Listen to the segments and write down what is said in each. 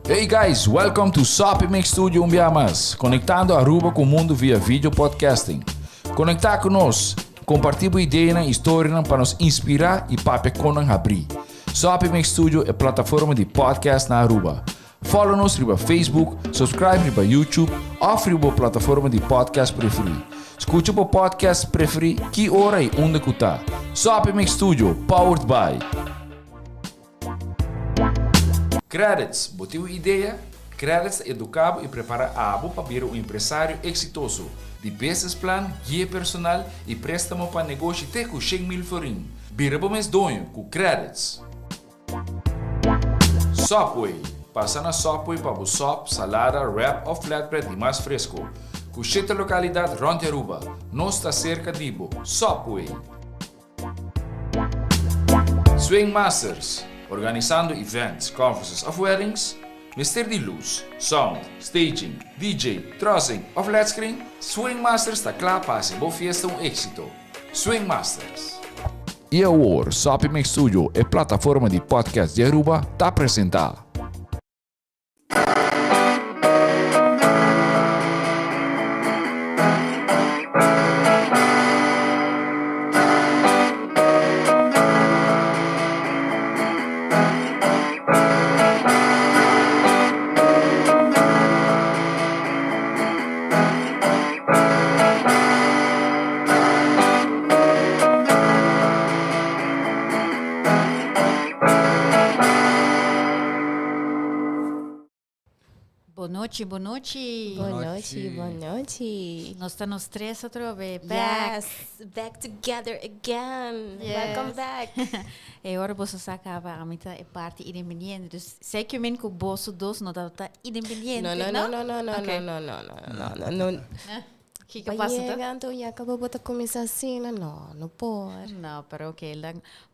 Hey guys, welcome to Sopi Mix Studio Umbiamas, conectando Aruba com o mundo via vídeo podcasting. Conectar conosco, compartilhar ideias e histórias para nos inspirar e para nos abrir. Sopi Mix Studio é a plataforma de podcast na Aruba. Follow-nos no Facebook, subscribe no YouTube ou na plataforma de podcast preferida. Escute o podcast preferido que hora e onde que está. Sopi Mix Studio, powered by Credits, botiu ideia? Credits educava e prepara a abo para ser um empresário exitoso. De business plan, guia personal e préstamo para negócio até com 100,000 florim. Bira para mês donho com Credits. Sopway. Passa na Sopway para o sop, salada, wrap ou flatbread e mais fresco. Com 7 localidades ronde Aruba. Nós está cerca de Ibo. Sopway. Swing Masters. Organizando events, conferences of weddings, Mister de luz, sound, staging, DJ, trussing of LED screen, Swing Masters está claro para ser boa fiesta êxito. Swing Masters. E agora, Sopi Mix Studio é plataforma de podcast de Aruba, está apresentar. Boa noite. Boa noite. Nós estamos nos três outra vez. Back together again. Yes. Welcome back. E agora você acaba a mitad é parte independente. Dus sei que o bolso dos não está independente. No. O que passa? Chegando e acabou de começar assim, não pode. Não, pero ok.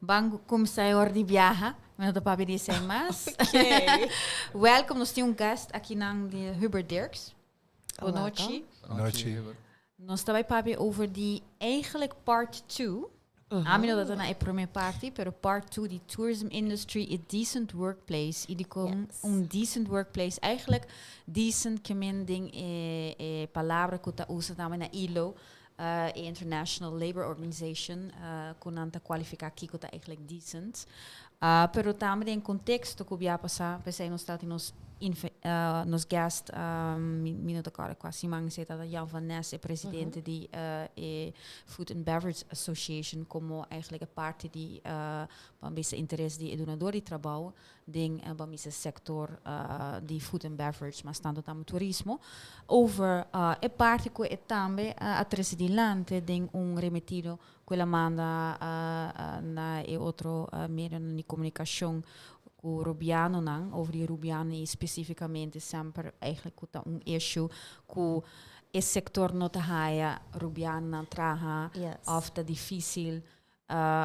Vamos começar a hora de viajar. Não dá para pedir sem mais. Ok. Welcome, nós temos guest aqui na Hubert Dirks. Boa noite. Boa noite. Nós estamos para over de eigenlijk part 2. A mim não na primeira parte, pero part 2 de tourism industry a decent workplace. E com decent workplace, eigenlijk decent commanding palavra que está usando também na ILO, International Labour Organization, com anta qualificar aqui que está eigenlijk decent. Pero também em contexto que eu passar, pensei nos staat nos gast minuto agora quase manhã se está Jan van Ness, presidente de Food and Beverage Association, como eigenlijk a parte de bambisa interesse de donador de trabalho ding bambisa sector de food and beverage, mas tanto também turismo over a parte que é também a presidente ding remetido quella manda na outro meio de comunicação o Rubiano não, over die Rubiano specificamente sempre eigenlijk issue que o sector não está Rubiano não traha ofta difícil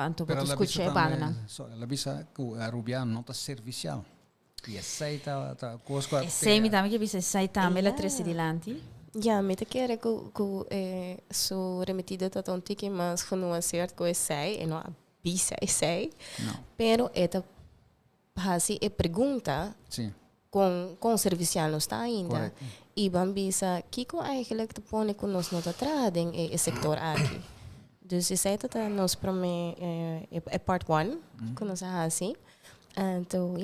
então para escutar banda la bisa que a Rubiano não está servicial e aceita coisa semi também que bisa aceita também la tresidilante. Ja, met de keren que so remetido tot een tikje mas genuanceerd que sei e não sei. Pero eta pasi e pergunta com servicial não está ainda. Correcto. E bambisa kiko eigenlijk te pone que nós não tradem e sector aqui. Dus is het nos prome part 1 que nós assim. Então,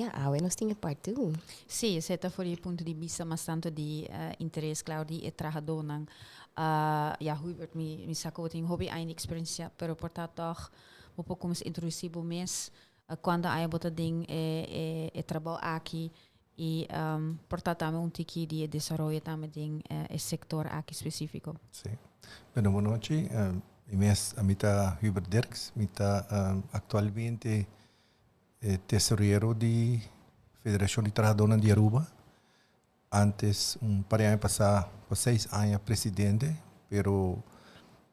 nós temos part 2. Sim, esse é for o ponto de vista mas tanto de interesse claro de trabalhador não. Hubert me sacou tem hobby ainda experiência, pero portanto toch um pouco mais introduzido mês quando a bota ding trabalho aqui e portanto também tiki de desenvolver também ding sector aqui específico. Sim. Boa noite. A mita Hubert Dirks, mita atualmente tesoureiro de Federação de Trabalhadores de Aruba. Antes, par de anos passado, por 6 anos, presidente, pero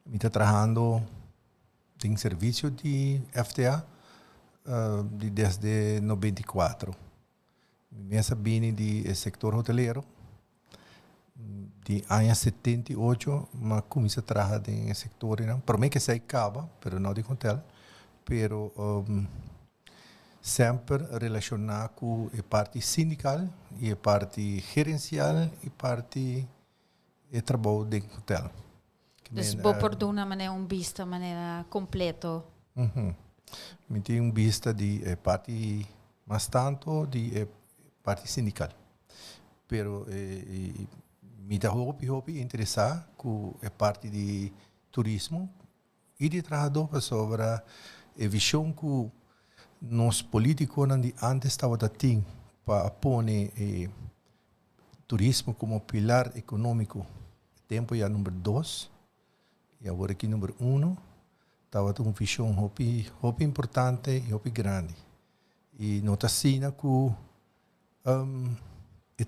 me está trabalhando em serviço de FTA desde 94. Me sabia de sector hoteleiro, de anos 78, mas comecei a trabalhar em setor, não? Para mim que sei cava, pero não de contel, pero sempre relacionado com a parte sindical e a parte gerencial e parte de trabalho de hotel. Dus por de uma maneira vista maneira completo. Me tem vista de parte mais tanto de parte sindical. Pero me dá hopi interessar com a parte de turismo e de trabalhador sobre a visão que nos políticos de antes estavam tendo para pôr turismo como pilar econômico. Tempo já número 2 e agora aqui número 1. Estava uma visão hopi importante e hopi grande. E nota assina que o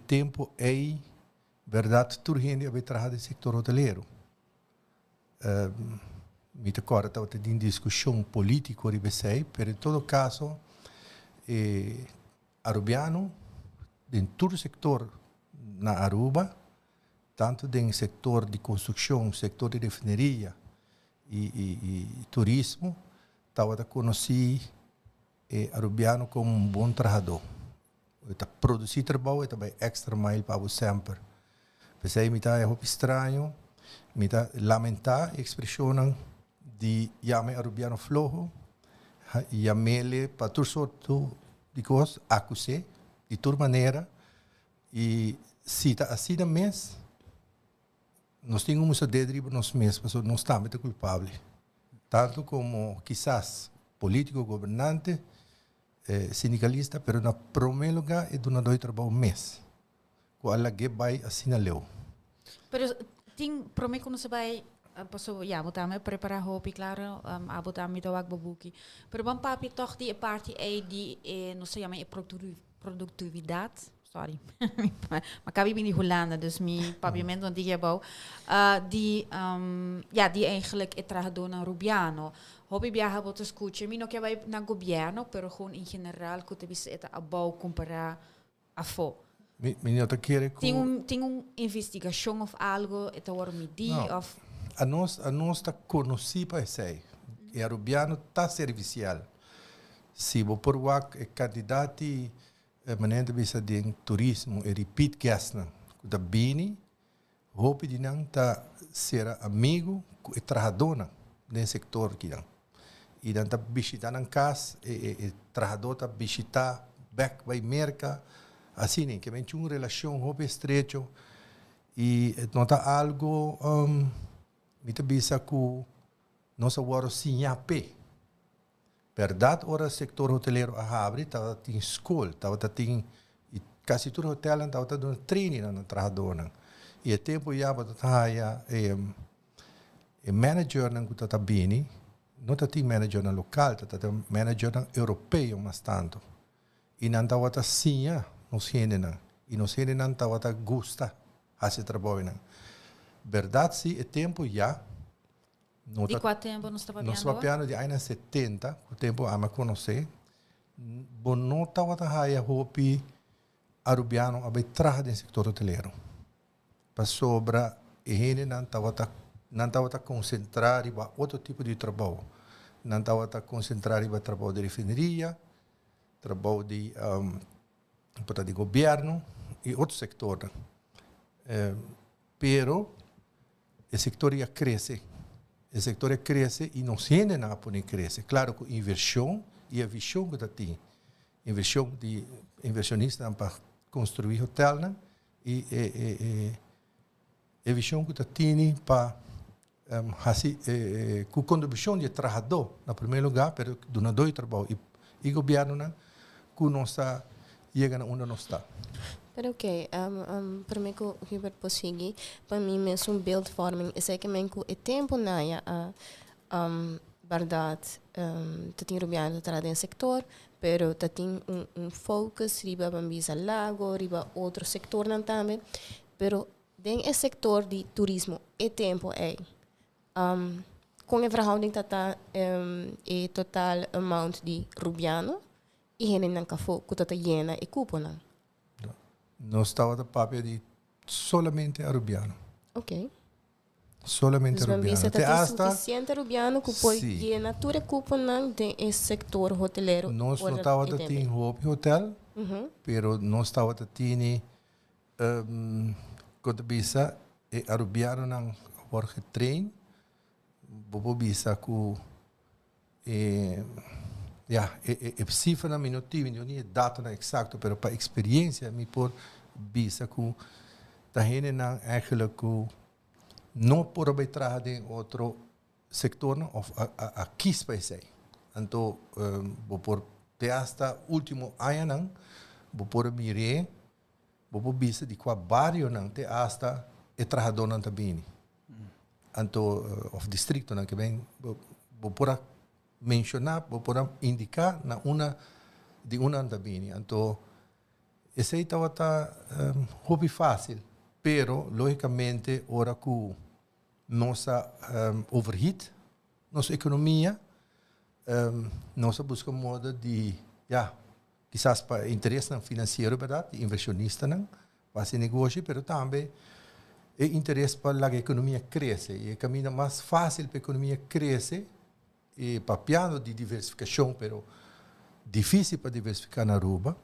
tempo é verdade turgente a trabalhar no setor hoteleiro. Me recordo estava tendo discussão política de BCI, mas em todo caso, arubiano, em todo o setor na Aruba, tanto no setor de construção, setor de refineria e turismo, estava a conhecer arubiano como bom trabalhador. Está produzir trabalho, está bem extra mile para você sempre. Pensei me está estranho, me está lamentar a expressão de chame arubiano flojo, chamele para todo sorto de coisas, acusar de toda maneira e se está assim da mês, nós temos que derribar nós mesmos, nós estamos culpáveis. Tanto como, quizás, político, governante, sindicalista, pero na primeiro lugar é do nada trabalho mês. Com ela que vai assim na leu. Pero ting prometo não se vai passo ja, botar me preparar hopi claro, a botar me do babuki. Pero bom papi toch die parte é de não sei chama produtividade. Sorry. Maar ik ben in Hollanda, dus mijn pavimento aan die gebouw. Die eigenlijk het trabalho na Rubiano. Hobby viaja para escuchar. Mi no que vai na governo, pero gewoon in general que te visita a bouw comparar a fo. Tem investigação of algo, eta war midi of. A nós está conhecido para isso. E a Rubiano está servicial. Se você por é candidato maneira bisa de turismo e repeat guest da bini hope de não tá ser amigo e trabalhador no setor que não e dan tá visitar na casa e trabalhador tá visitar back by merca assim nem que vem uma relação hope estreito e nota algo me tá bisa que nossa waro sinhape. Verdade, ora o setor hoteleiro a abre, estava em escola, estava em quase todo hotel estava dando treino na trabalhadora. E o tempo já estava manager na que está bem, não está manager na local, está manager na europeu mas tanto. E não estava assim, não sei não. E não sei não estava gosta esse trabalho. Verdade, sim, o tempo já. E quanto tempo não estava piano? Não estava piano de anos 70, o tempo a me conhecer. Bom, não estava a hopi arubiano a trabalhar no setor hoteleiro. Para sobra, ele não estava a concentrar em outro tipo de trabalho. Não estava a concentrar em trabalho de refineria, trabalho de governo e outro setor. Pero, o setor ia crescer. O setor cresce e não se ainda não pode crescer. Claro, com inversão e a visão que tem. Inversão de inversionista para construir hotel, né? E a visão que tem para com contribuição de trabalhador, no primeiro lugar, pero do dois trabalho e governo, né? Que não está chegando onde não está. Pero ok, para mim que o Hubert prossegue, para mim mesmo beeldvorming, é que o tempo na verdade, tem rubiano atrás do setor, pero tem focus riba bambisa lago, riba outro setor também, pero dentro do setor de turismo, é tempo com a verhouding tata é total amount de rubiano e ele não cafo que tata llena e cupo não. Nós estávamos a papel de solamente arubiano. Ok. Solamente Dus arubiano. você Te está hasta suficiente rubiano que pode Sim. ir natura cupo não de sector hoteleiro. nós não estava a ter Hope Hotel, pero nós estava a ter quando bisa e arubiano nang work train, bobo bisa ku cifra na minuti, não é data na exacto, pero para experiência me por bisa ku tahene nang eigenlijk ku não por beitragen em outro sector não, of a kies bij zij. Então, por te hasta último ano não, por mire, por bisa de qua barrio não te hasta e trajador não também. Então, of distrito não que bem, por mencionar, por indicar na uma de uma também. Então, esse aí tá hobby fácil. Pero, logicamente, ora que nossa overheat, nossa economia, nossa busca modo de, quizás para interesse financeiro, verdade, de inversionista, não, para esse negócio, pero também é interesse para a economia crescer. E o caminho mais fácil para a economia crescer, e para piano de diversificação, pero difícil para diversificar na Aruba,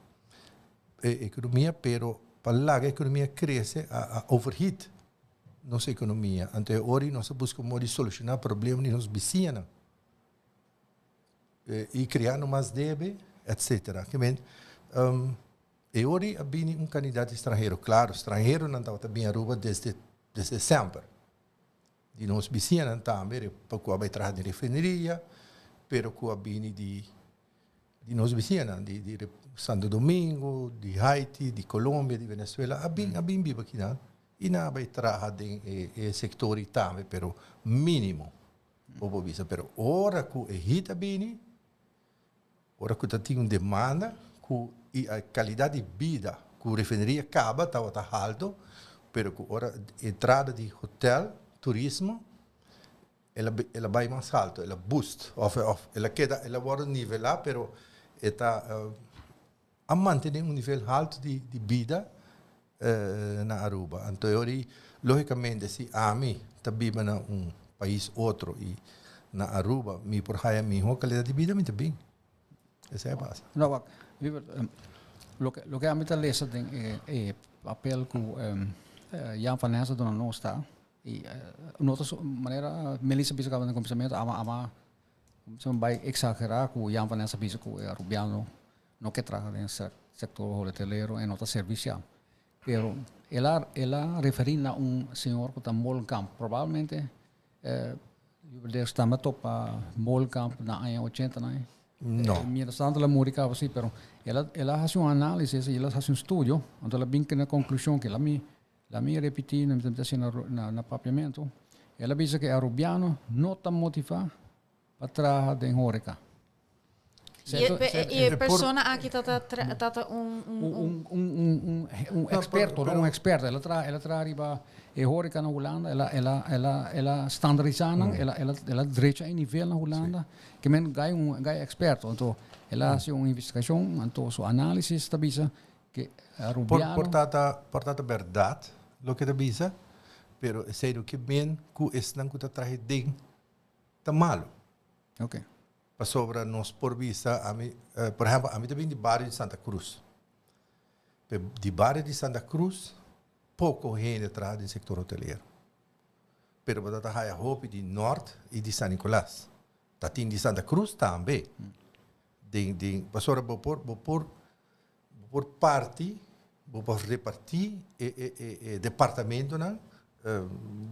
economia, pero para a economia cresce, a overheat nossa economia. Então, hoje nós buscamos de solucionar problemas de nossos vizinhos e criar mais débito, etc. E hoje há candidato estrangeiro. Claro, estrangeiro não está bem a Aruba desde sempre. De nossos vizinhos também, porque vai trazer de refineria, pero que há de nossos vizinhos, de Santo Domingo, de Haiti, de Colômbia, de Venezuela, há bem vivo aqui, não? E não vai trazer em sector também, pero mínimo, pero ora que é hita bem, ora que tem uma demanda, que a qualidade de vida, que a refineria acaba, está alto, pero que ora entrada de hotel, turismo, ela vai mais alto, ela boost, ela vai nivelar, pero está a manter um nível alto de vida na Aruba. Então, logicamente, se a mim está vivendo em país outro e na Aruba, me por aí a minha qualidade de vida, me está bem. Essa é a base. Não, lo que a mim está lendo é papel que Jan van Hensen do não está e outra maneira Melissa bisa kawan com pensamento ama vai exagerar que Jan van Hensen bisa que é arubiano não quer trabalhar no setor hoteleiro em outra serviço. Pero ela referir a senhor que está no Molenkamp. Provavelmente, ele está na topa Molenkamp na anos 80, não é? Não. Mientras tanto, ela música assim, pero ela faz uma análise, ela faz um estudo, então ela vem na conclusão que ela me repetir na papiamento, ela diz que o rubiano não está motivado para trabalhar em Horeca. E a persona aqui está experto, ela traz riba e Horeca na Holanda, ela standardizando, ela direita em nível na Holanda, que men gai experto, então ela faz uma investigação, então sua análise está bisa que a rubiano portanto verdade, lo que está bisa, pero sei do que bem que esse não que está traz dentro está malo. Ok. Para sobre nós por vista, por exemplo, a mim também de bairro de Santa Cruz. De bairro de Santa Cruz, pouco gente trabalha no sector hoteleiro. Pero para trabalhar a roupa de Norte e de São Nicolás. Tá de Santa Cruz também. Para sobre por parte, por repartir departamento, não?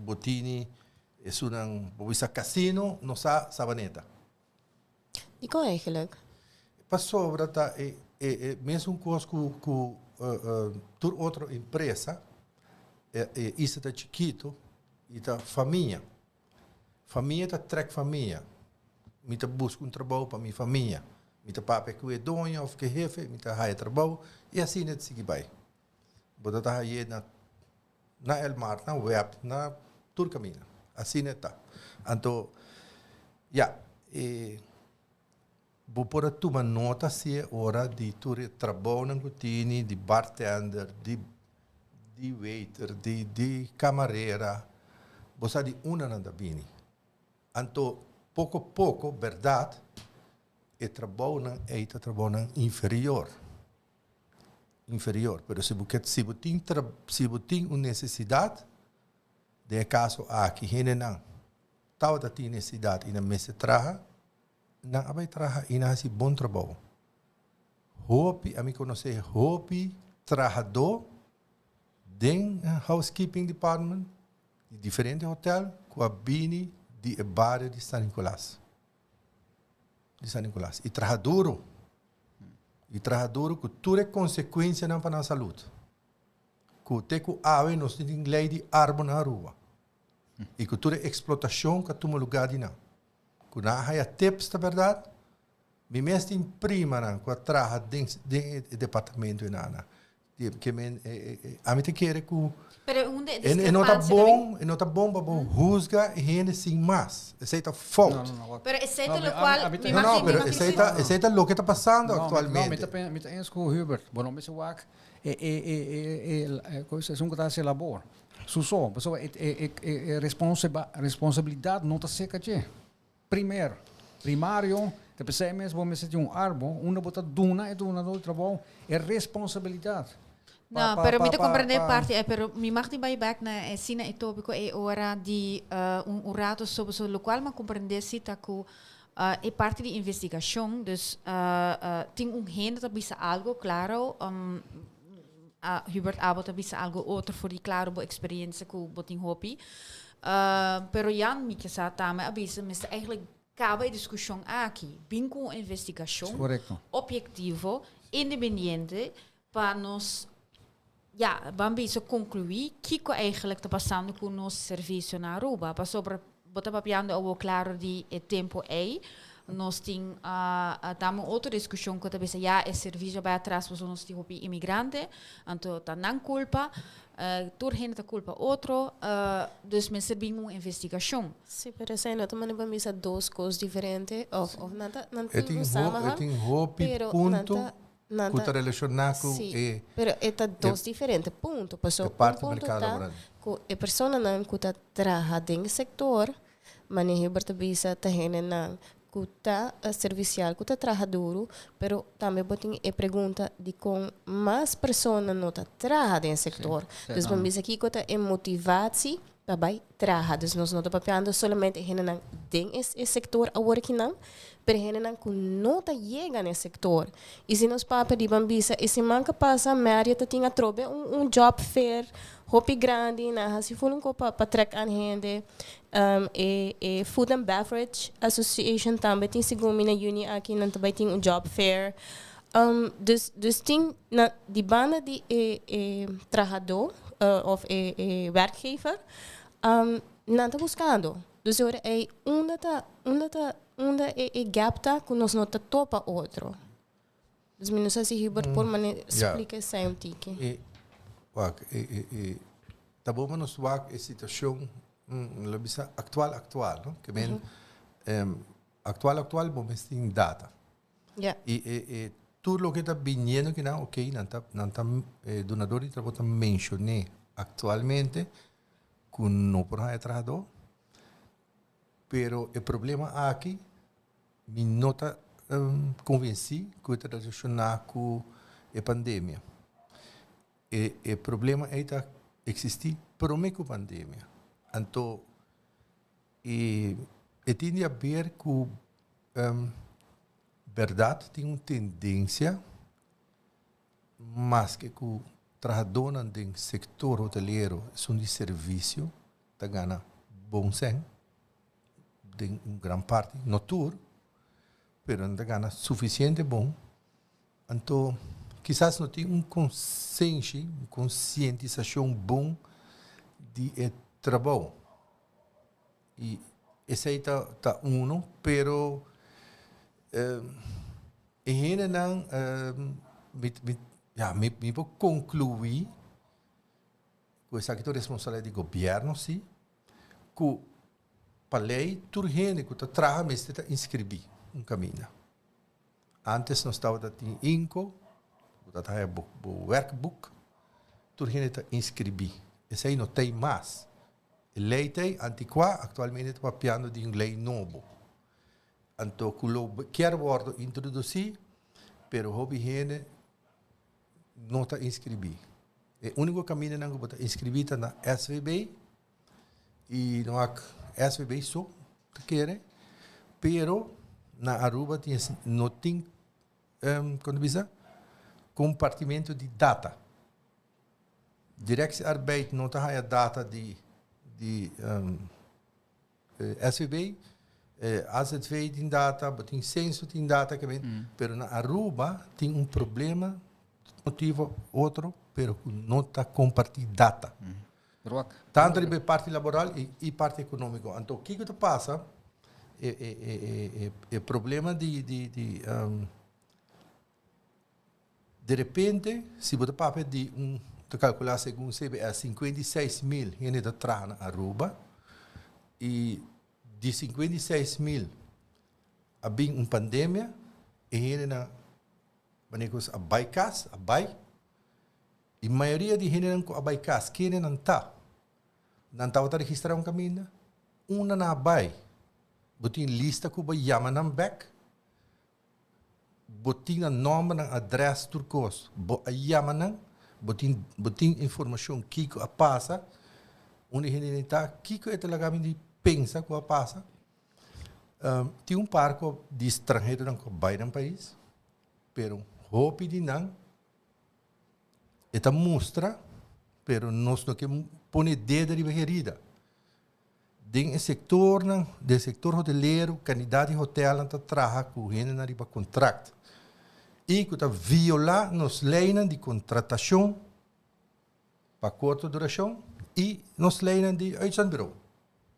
Botini, é casino, não sa Sabaneta. E qual é eigenlijk? Para sobre mesmo coisa que toda outra empresa isso está chiquito e está família está trek família me está busca trabalho para minha família me está papai que é dono ou que jefe me está há trabalho e assim é seguir vai bota tá aí na Elmar na web na todo caminho assim está então vou pôr a tua nota se é hora de tu trabalho na rotina, de bartender, de di waiter, di camarera, você di una nanda bini. Anto pouco a pouco, verdade, é trabalho inferior. Inferior. Pero se você tem uma necessidade, de caso aqui, gente não, tal da tem necessidade e na mesa traga, não vai traga e não é bom trabalho. Hope, a mim conhecer Hope, trabajador, den housekeeping department, de diferente hotel, com a bini de barrio de San Nicolás. De San Nicolás. E trabajador com toda consequência não para a saúde. Com o ave, nós temos lei de árvore na rua. E com toda explotação que toma lugar de não. Com não há tips, na verdade, me mesmo imprima não, com a traja dentro do departamento e nada. Que a mim te quer que não tá bom para juzgar e gente sem mais. Isso é falta. Pero exceto lo cual, Isso é o que está passando atualmente. Não, me eens com o Hubert. Bueno, me wak coisa um que labor. Suso, pessoa responsabilidade não tá seca de. Primário, depois mesmo vamos ter árvore, uma bota duna e duna do trabalho é responsabilidade. No, pero mi te comprende parte, pero mi mag di back na sina itopico e ora di un rato sobre lo qual ma comprende cita ku e parte di investigação, dus tem gente que bisa algo claro, Hubert Abot bisa algo outro for di claro bo experiência ku boting hopi, pero Jan mi que sa tame abisa mista eigenlijk cabe discussão aqui, bem com investigação, objetivo, independente, para nós vamos isso concluir que eigenlijk está passando com o nosso serviço na Aruba. Para sobre botar papiando ao claro de tempo aí, nós temos outra discussão que talvez é serviço para atrás para nós tipo imigrante, então tá não culpa, turhen tá culpa outro, dus men servir uma investigação. Sim, mas aí não também vamos ver duas coisas diferentes, ou nada tem ponto. Kuta relacionar com pero eta dos diferentes pontos. Paso parte ponto complicada com a pessoa não kuta trabalha dentro sector, mas nem bertabisa tahene não kuta servicial, kuta trabalha duro, pero também botin a pergunta de com mais pessoas não tá trabalha dentro sector. Então vamos aqui kuta é motivação para trabalhar. Então nós não estamos papiando somente gente não dentro esse sector a work não. Pero gente não chega nesse setor. E se nós papas de bambisa, esse manca passa, a média tinha trobe job fair, hopi grande, na se for para track an gente, e Food and Beverage Association também tem segundo na uni aqui, não também tem job fair. Dus tem na de banda de trabalhador of werkgever, não está buscando. Dus ora é onde é gap tá que nós não tá topa outro. Dus não sei se Hubert por mane explica isso um tique. Tá bom mas nós a situação labisa atual, não? Que bem atual vamos ter data. E tudo o que está vindo que não, ok, não tá donador de trabalho mencionei atualmente que não por aí trabalhador. Pero o problema aqui, me nota convenci que está relacionado com a pandemia. O problema é que existe com a pandemia. Então, e tem a ver com verdade, tem uma tendência, mas que o trabalhador no setor hoteleiro, é de serviço, está ganhando bom senso. De gran parte, não tudo, mas não gana suficiente bom. Então, quizás não tem conscientização bom de trabalho. E esse aí tá mas ainda não me vou concluir com essa responsabilidade do governo, sim, que para lei, tudo gente que está trabalhando, está inscrever um caminho. Antes nós estávamos em INCO, o workbook, turgene te inscrever. Esse aí não tem mais. A lei tem, antiqua, atualmente está papiando de uma lei novo. Então, quer worden introduzir, pero hobby gente não está inscrever. O único caminho que você inscrever na SVB e não há SVB só, quer, pero na Aruba não tem quando diz compartimento de data. Directiearbeid não tem a data de SVB, AZV tem data, tem censo tem data, pero na Aruba tem problema, motivo outro, pero não está compartilhando data. Tanto de parte laboral e parte econômica. Então, o que passa? É problema de repente, se você passa de calcular segundo CBS 56 mil gente da trana na Aruba e de 56 mil havia uma pandemia e gente na abai cas abai e a maioria de gente não abai cas que não está registrar um caminho uma na abai botin lista que vai chamar nam back botin a nome na adresse turcos bo chamar nam botin informação que a passa onde gente está que é talaga de pensa que a passa tem par de estrangeiro que vai no país pero hope de não esta mostra pero nós não que pone dedo de herida do sector hoteleiro candidato de hotel não trabalha com gente na riba contrato e que está violar nos leis de contratação para curta duração e nos leis de uitzendbureau.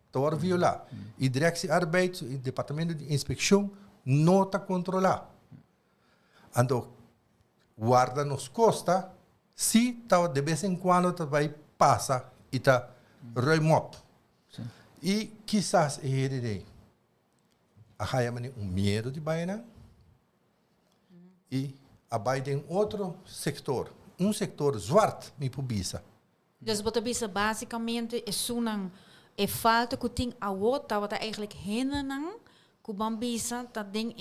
Está violar. E directiearbeid, o departamento de inspeção, não está controlar. Então, guarda nos costa, se de vez em quando vai passar e está remoto. E quizás ele tem medo de baina e a tem outro sector, sector zwart, me publica. Dus wat er basicamente é zo'n falta que tem a outra, wat eigenlijk hinnen que bambisa, dat ding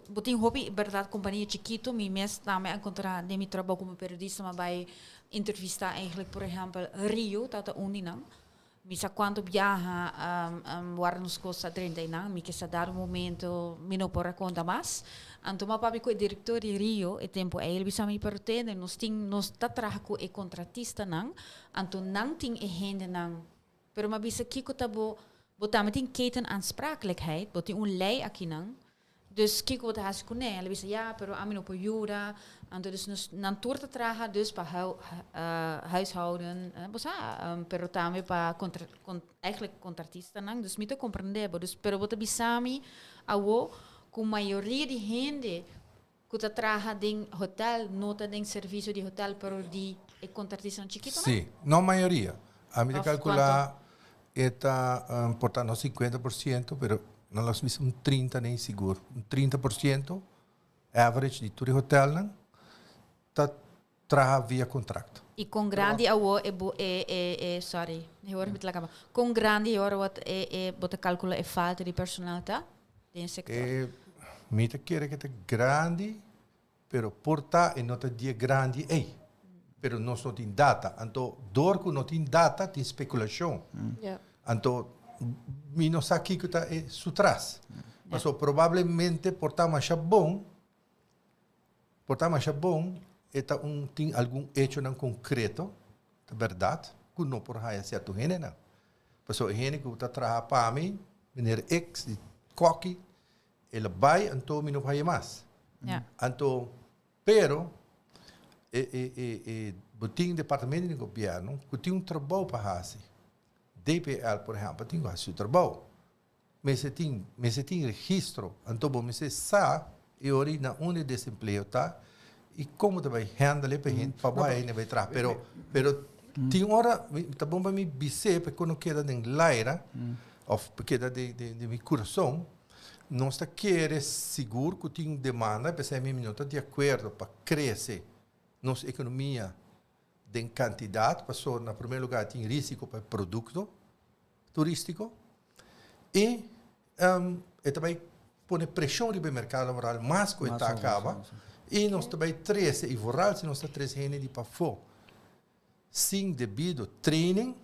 botin hobby, verdade, companhia chiquito, me mes também encontrar de mi trabalho como periodista, mas vai entrevistar eigenlijk, por exemplo, Rio, dat é não. Misa quando viaja guarda nos costa 30 mi que se dar um momento me não por conta mais anto ma papi co diretor de Rio e tempo ele bisa mi pertene nos tá traga co e contratista não anto não tem e gente não pero ma bisa kiko tabo botar met keten aansprakelijkheid bot die lei aqui não dus kiko wat has com ele bisa ja pero a mim não pode anto dus nan torta traga dus para huishouden pero também para eigenlijk contratista não dus me te compreender dus pero bota bisami awo com maioria de gente que tá traga em hotel nota em serviço de hotel pero de contratista chiquito não sim não maioria a mim calcular está portando 50% pero não nós vimos 30 nem seguro 30% average de todo hotel não trabalha via contrato. E com grande sorry, com grande wat bota calcula e falta de personal tá? Den sector. Mita quer que te grande, pero porta e nota dia grande pero nós não tem data. Então, dor que não tem data, tem especulação. Então, mi não sabe que está sutras. Mas provavelmente porta mais bom, eta tem algum hecho não concreto, de verdade, que não por raia certo gente não. Pessoa gente que está trabalhando para mim, menino X de coque, ele vai então me não vai mais. Então, pero tem departamento de governo que tem trabalho para fazer. DPL, por exemplo, tem que fazer trabalho. Mas se tem registro, então você sabe e ori na onde desemprego tá e como tu vai handle para gente para vai vai tra pero tem hora tá bom para mim bise porque quando queda em laira of queda de meu coração não está querer seguro que tem demanda para ser mim não está de acordo para crescer nossa economia de quantidade, passou, na primeiro lugar, tem risco para o produto turístico, e também põe pressão no mercado laboral, mais que está acaba, e nós também três, e voral, se nós está três gente de para fora. Sim, devido training,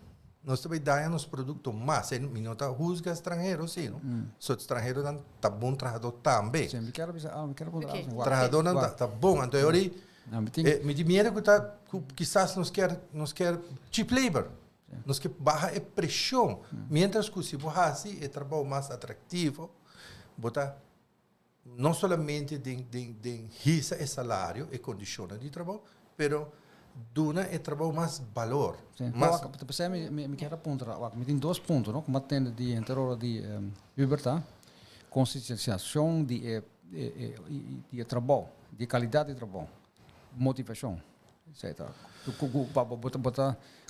nós também damos produtos mais. E não está rusga estrangeiro, sim. Só estrangeiro está bom trabalhador também. Sim, me quero Okay. Trabalhador não está bom. Então, eu me de medo que quizás nos quer cheap labor. Nós quer baixar a pressão. Mientras que se você assim, é trabalho mais atrativo, botar não somente de risa e salário e condições de trabalho, mas duna é trabalho mais valor. Sim. Mas, Você me quer apontar, me tem 2 pontos, não? Como tem de interior de liberdade, conscienciação de trabalho, de qualidade de trabalho, motivação, etc.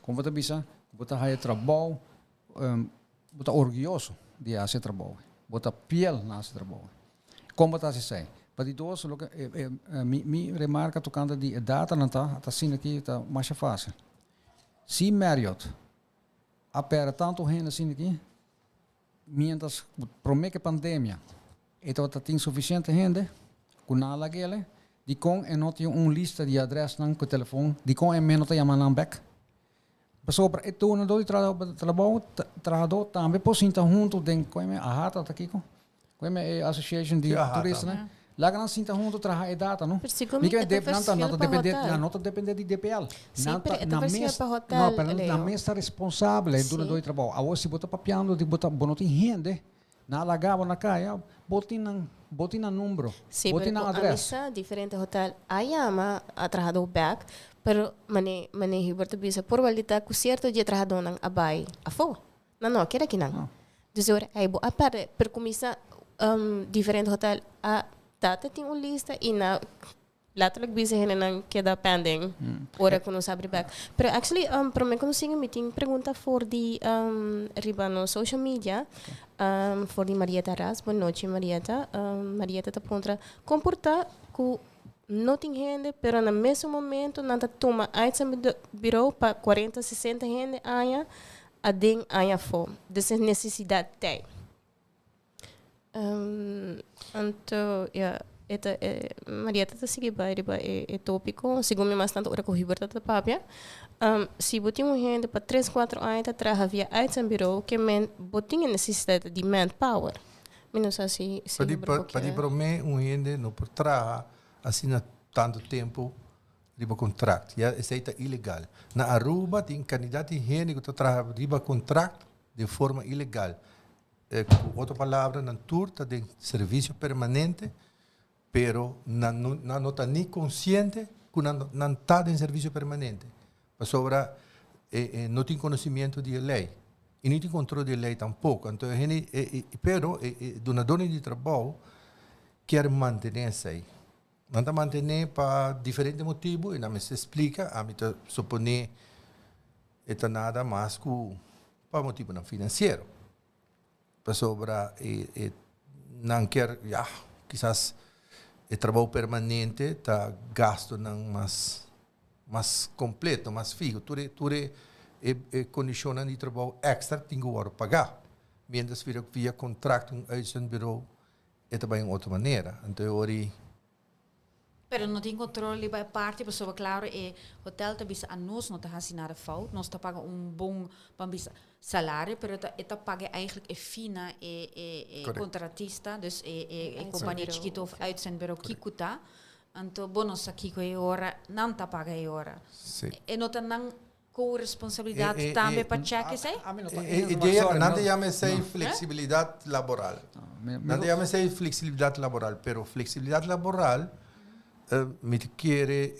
Como você bisa, você vai trabalho, você orgulhoso de fazer trabalho, você piel na esse trabalho. Como você se para dois, me remarca tocando de data não tá assim aqui tá mais fácil. Se Marriott apera tanto gente assim aqui, mientras promete a pandemia, então tem suficiente gente, com nada aquele, de com não tem lista de adresse não com telefone, de com menos te chamam back. Pessoa para itu não do trabalho também por sinta junto den com a rata tá aqui com a association de turistas, né? Lá não sinta junto trabalhar data, não? Não depende de DPL. Na mesa responsável do trabalho. A você bota papiando de botar bonotin rende, na lagava na caia, botin na número, botin na adressa. Diferente hotel, aí ama a trabalhador back, pero mane Hubert bisa probabilidade que certo dia trabalhador não abai a fo. Não, quer que não. Dizer aí bo a per começar diferente hotel a data tem lista e na laterlijk bisa hena nang queda pending ora que não sabe back. Pero actually para mim quando singo meeting pergunta for the riba no social media for the Marieta Ras, boa noite Marieta. Marieta tá contra comportar com não tem gente, pero no mesmo momento não toma aiza bureau para 40, 60 gente aia a den aia fo. Dessa necessidade tem. Então, Marieta está seguindo é tópico, segundo mais tanto hora que o Hubert está papia. Se botem gente para 3, 4 anos atrás havia aiza bureau que botem necessidade de manpower. Menos assim, para mim, gente não por trás assim tanto tempo riba contrato, já é ilegal. Na Aruba tem candidato de gente que está riba contrato de forma ilegal. Outra palavra, na turta de serviço permanente, pero não está nem consciente que não está em serviço permanente. Sobre não tem conhecimento de lei e não tem controle de lei tampouco. Então, pero dona de trabalho quer manter isso aí. Não está mantendo para diferentes motivos e não me se explica. A mim supõe que é nada mais que para motivo não financeiro. Para sobre não quer, quizás o trabalho permanente está gasto não mais completo, mais fixo. Tudo é condição de trabalho extra tem que pagar. Mientras via contrato um bureau é também outra maneira. Então pero não tem controle by parte, pessoa claro é hotel tá bisa a nós não tá assinada fout, nós tá paga bom bisa salário, pero tá paga eigenlijk fina contratista, dus companhia chiquito of uitzendbureau kikuta, então bônus aqui com hora não tá paga hora. E não tá não com responsabilidade também para check isso aí. Não te chama flexibilidade laboral. Não te chama flexibilidade laboral, pero flexibilidade laboral me quer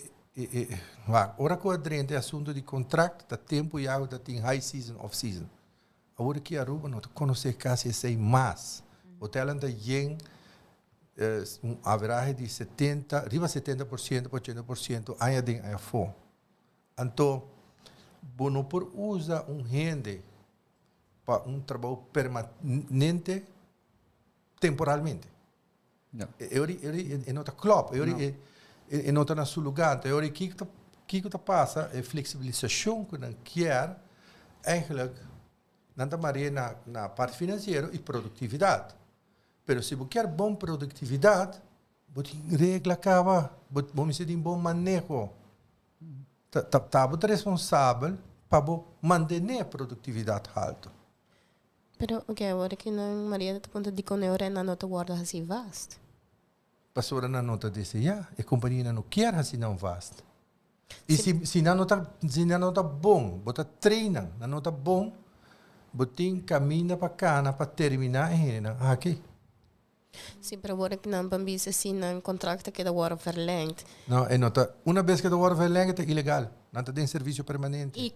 ora que adrente assunto de contrato da tempo e água tem high season off season agora que a Aruba não conhece quase sei mais hotel anda em average de 70% riba 70% 80% ainda tem a fome então não por usa gente para trabalho permanente temporalmente eu não está club eu não está no seu lugar então eu que passa é flexibilização que não quer, eigenlijk, não maria na parte financeira e produtividade. Mas se você quer boa produtividade, você regra acaba, você tem bom manejo. Você é responsável para manter a produtividade alta. Pero, agora que não, Maria, está ponto de conhecer na nota guarda assim vasto. Pastora na nota desse, a companhia não quer assim não vasto. E se não está bom, você treina, não está bom, você caminha para cá, para terminar aqui. Sim, para agora que não bambis assim, um contrato que da hora verlengd. Não, é nota, uma vez que da hora verlengd é ilegal. Não tem serviço permanente. E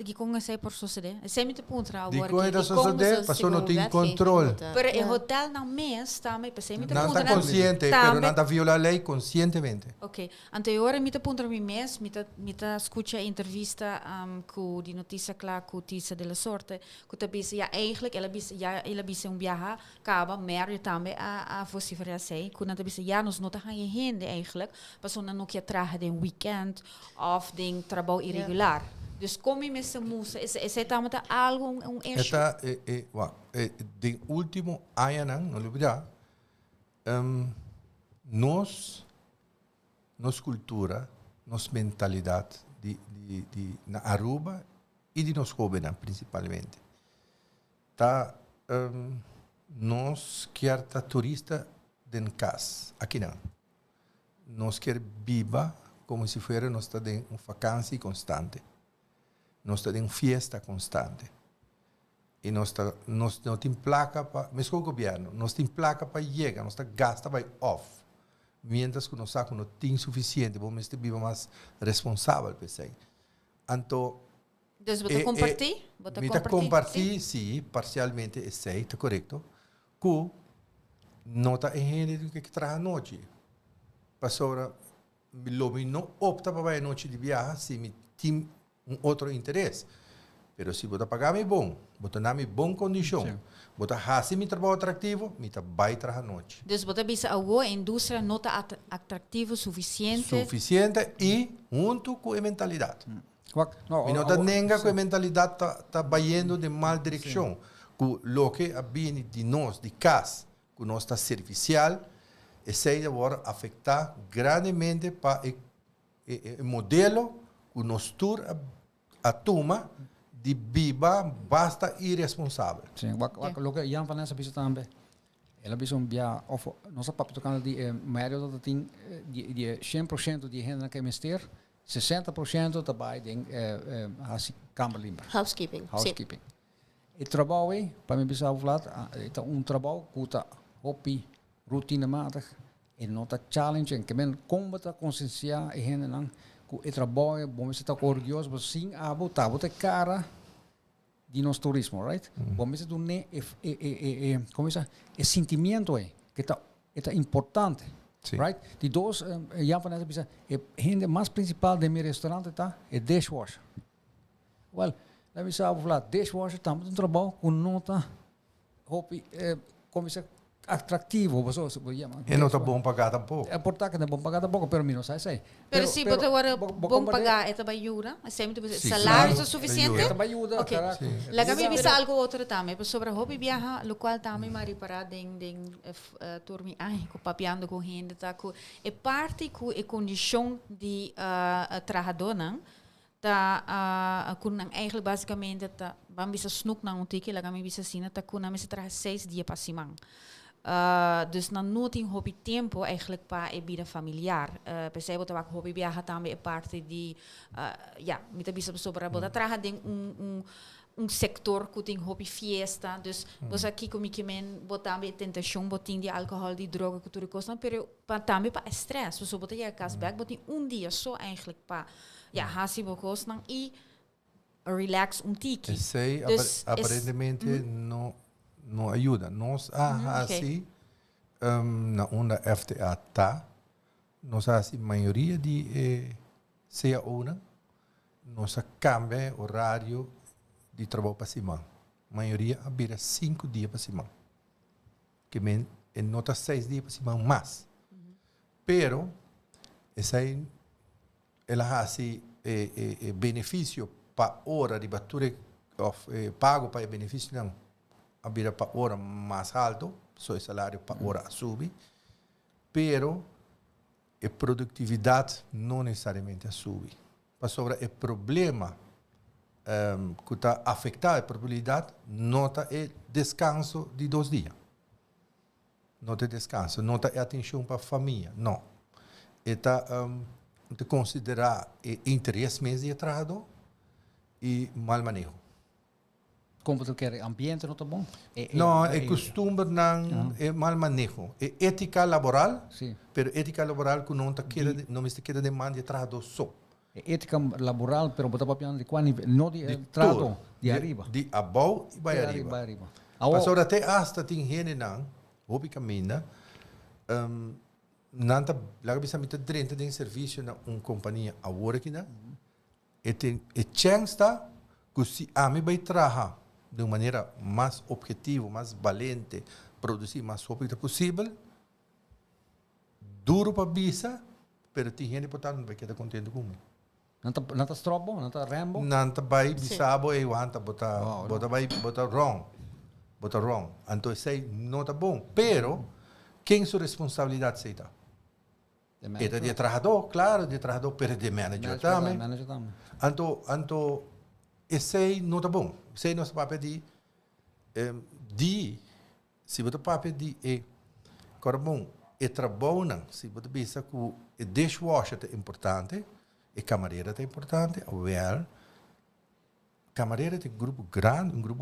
de com essa por suceder. É sempre pontra De agora. com essa suceder, passou não tem controle. Pero el hotel não mês também, para sempre Não está consciente, mas não está viola a lei conscientemente. Ok. Anterior, me pontra mi mês, me escuta entrevista com de notícia clara com notícia de la sorte, que tá bisa ja eigenlijk, ela bisa viajar, acaba, maar je também a vocifera sei, que não bisa ja nos nota gaan je heen eigenlijk, passou não que traga de weekend of de trabalho irregular. Dus kom je met zijn moes, is het allemaal algo issue? Esta de último ano, não lembro nos cultura, nos mentalidade na Aruba e de nos jovens principalmente. Nós quer turista den casa, aqui não. Nós quer viva como se fosse nós está em uma vacância constante. Nós está em uma fiesta constante. E nós não tem placa para, mesmo o governo, nós tem placa para chegar, nós gasta para off. Mientras que nós não tem suficiente, vamos estar viva mais responsável, pensei. Então, dus você compartilha? Você compartilha, sim, parcialmente, está correto. Que não está em que trabalha à noite. Passou não opta para a noite de viagem se me tem outro interesse. Mas se você pagar me bom, você não me bom condição, você faz me trabalho atrativo, me vai trabalhar à noite. Dus você bisa a indústria não está atrativo suficiente. Suficiente e junto com a mentalidade. No, E não está nem com a mentalidade está indo de mal direção. O que viene de nós, de casa, que nós está servicial, esse agora afetar grandemente para o modelo que nós a turma de viva basta irresponsável. Sim, o que Jan Vanessa bisa também. Ela bisa via of nossa papo tocando de médio dat tem de 100% de gente que investir, 60% trabalha em kamer limpa. Housekeeping. Housekeeping. E trabalho para mim bisa falar, é trabalho que está hobby routinematig en nota challenge que men como ta consciência e gente não que trabalho bom você está orgulhoso mas sim tá botar cara de nosso turismo, right? Bom você do ne como isso é sentimento que tá importante, right? De dois já van essa gente mais principal de meu restaurante tá é dishwasher. Well, let me say falar dishwasher também trabalho com nota hobby como isso atrativo, E não está bom pagar tampouco. É por que não é bom pagar tampouco, pero não sai. Pero se você agora bom pagar, é também ajuda. Sempre salário suficiente. É também ajuda, caraca. Lá me bisa algo outro também, sobre hobby viajar, lo qual também mari para den turmi com papiando com gente, tá com é parte com a condição de trabalhador, não? Tá com eigenlijk basicamente tá vamos bisa snoek na tiki, lá me bisa sina tá com na me se trabalha 6 dias para semana. Dus dan nooit in hobby tempo eigenlijk para a vida familiar. Percebo que o hobby viaja também é parte de me tá bisa sobre a boda traga de sector que tem hobby fiesta. Dus você aqui comigo que men botar também tentação botin de álcool, de droga que tudo custa, pero também para stress. Você botar já cashback, botin dia só eigenlijk para hasi bocos nang e relax tiki. Sei, aparentemente não ajuda. Nós assim na onda FTA nós assim maioria de CAO nós cambia horário de trabalho para semana. Maioria vira 5 dias para semana. Que em nota 6 dias para semana mais. Pero esse aí ela hasi benefício para hora de bature pago para benefício não abrir para hora mais alto, o salário para hora sube, pero a produtividade não necessariamente sube. Para sobre o problema que está afetando a probabilidade, nota é descanso de 2 dias. Nota é descanso, nota é atenção para a família, não. Está de considerar interesse mesmo de trabalho e mal manejo. Como tu quer, ambiente não está bom? Não, é costume não é mal manejo. É ética laboral, Sim. pero ética laboral que não me queda demanda de trabalho só. Ética laboral, pero botar papel de qual nível? Não de trato, de arriba. De abaixo e vai arriba. Vai arriba. Mas ora até hasta tem gente não, houve caminha, nanta laga bisa mita drenta de serviço na companhia a hora que não, e tem chance está que se a mim vai trabalhar de uma maneira mais objetiva, mais valente, produzir mais rápido possível, duro para bisa, pero tem gente portanto não vai quedar contente comigo. Não está strobo, não está rambo. Nanta vai bisabo e wanta botar wrong. Botar wrong. Então sei não tá bom, pero quem sua responsabilidade seita? É de trabalhador, claro, de trabalhador, pero de manager também. Então esse não tá bom. Esse não é papel de se você papel de agora bom, é trabalho não. Se você pensa que o dishwasher é importante, a camareira é importante, well, camareira tem um grupo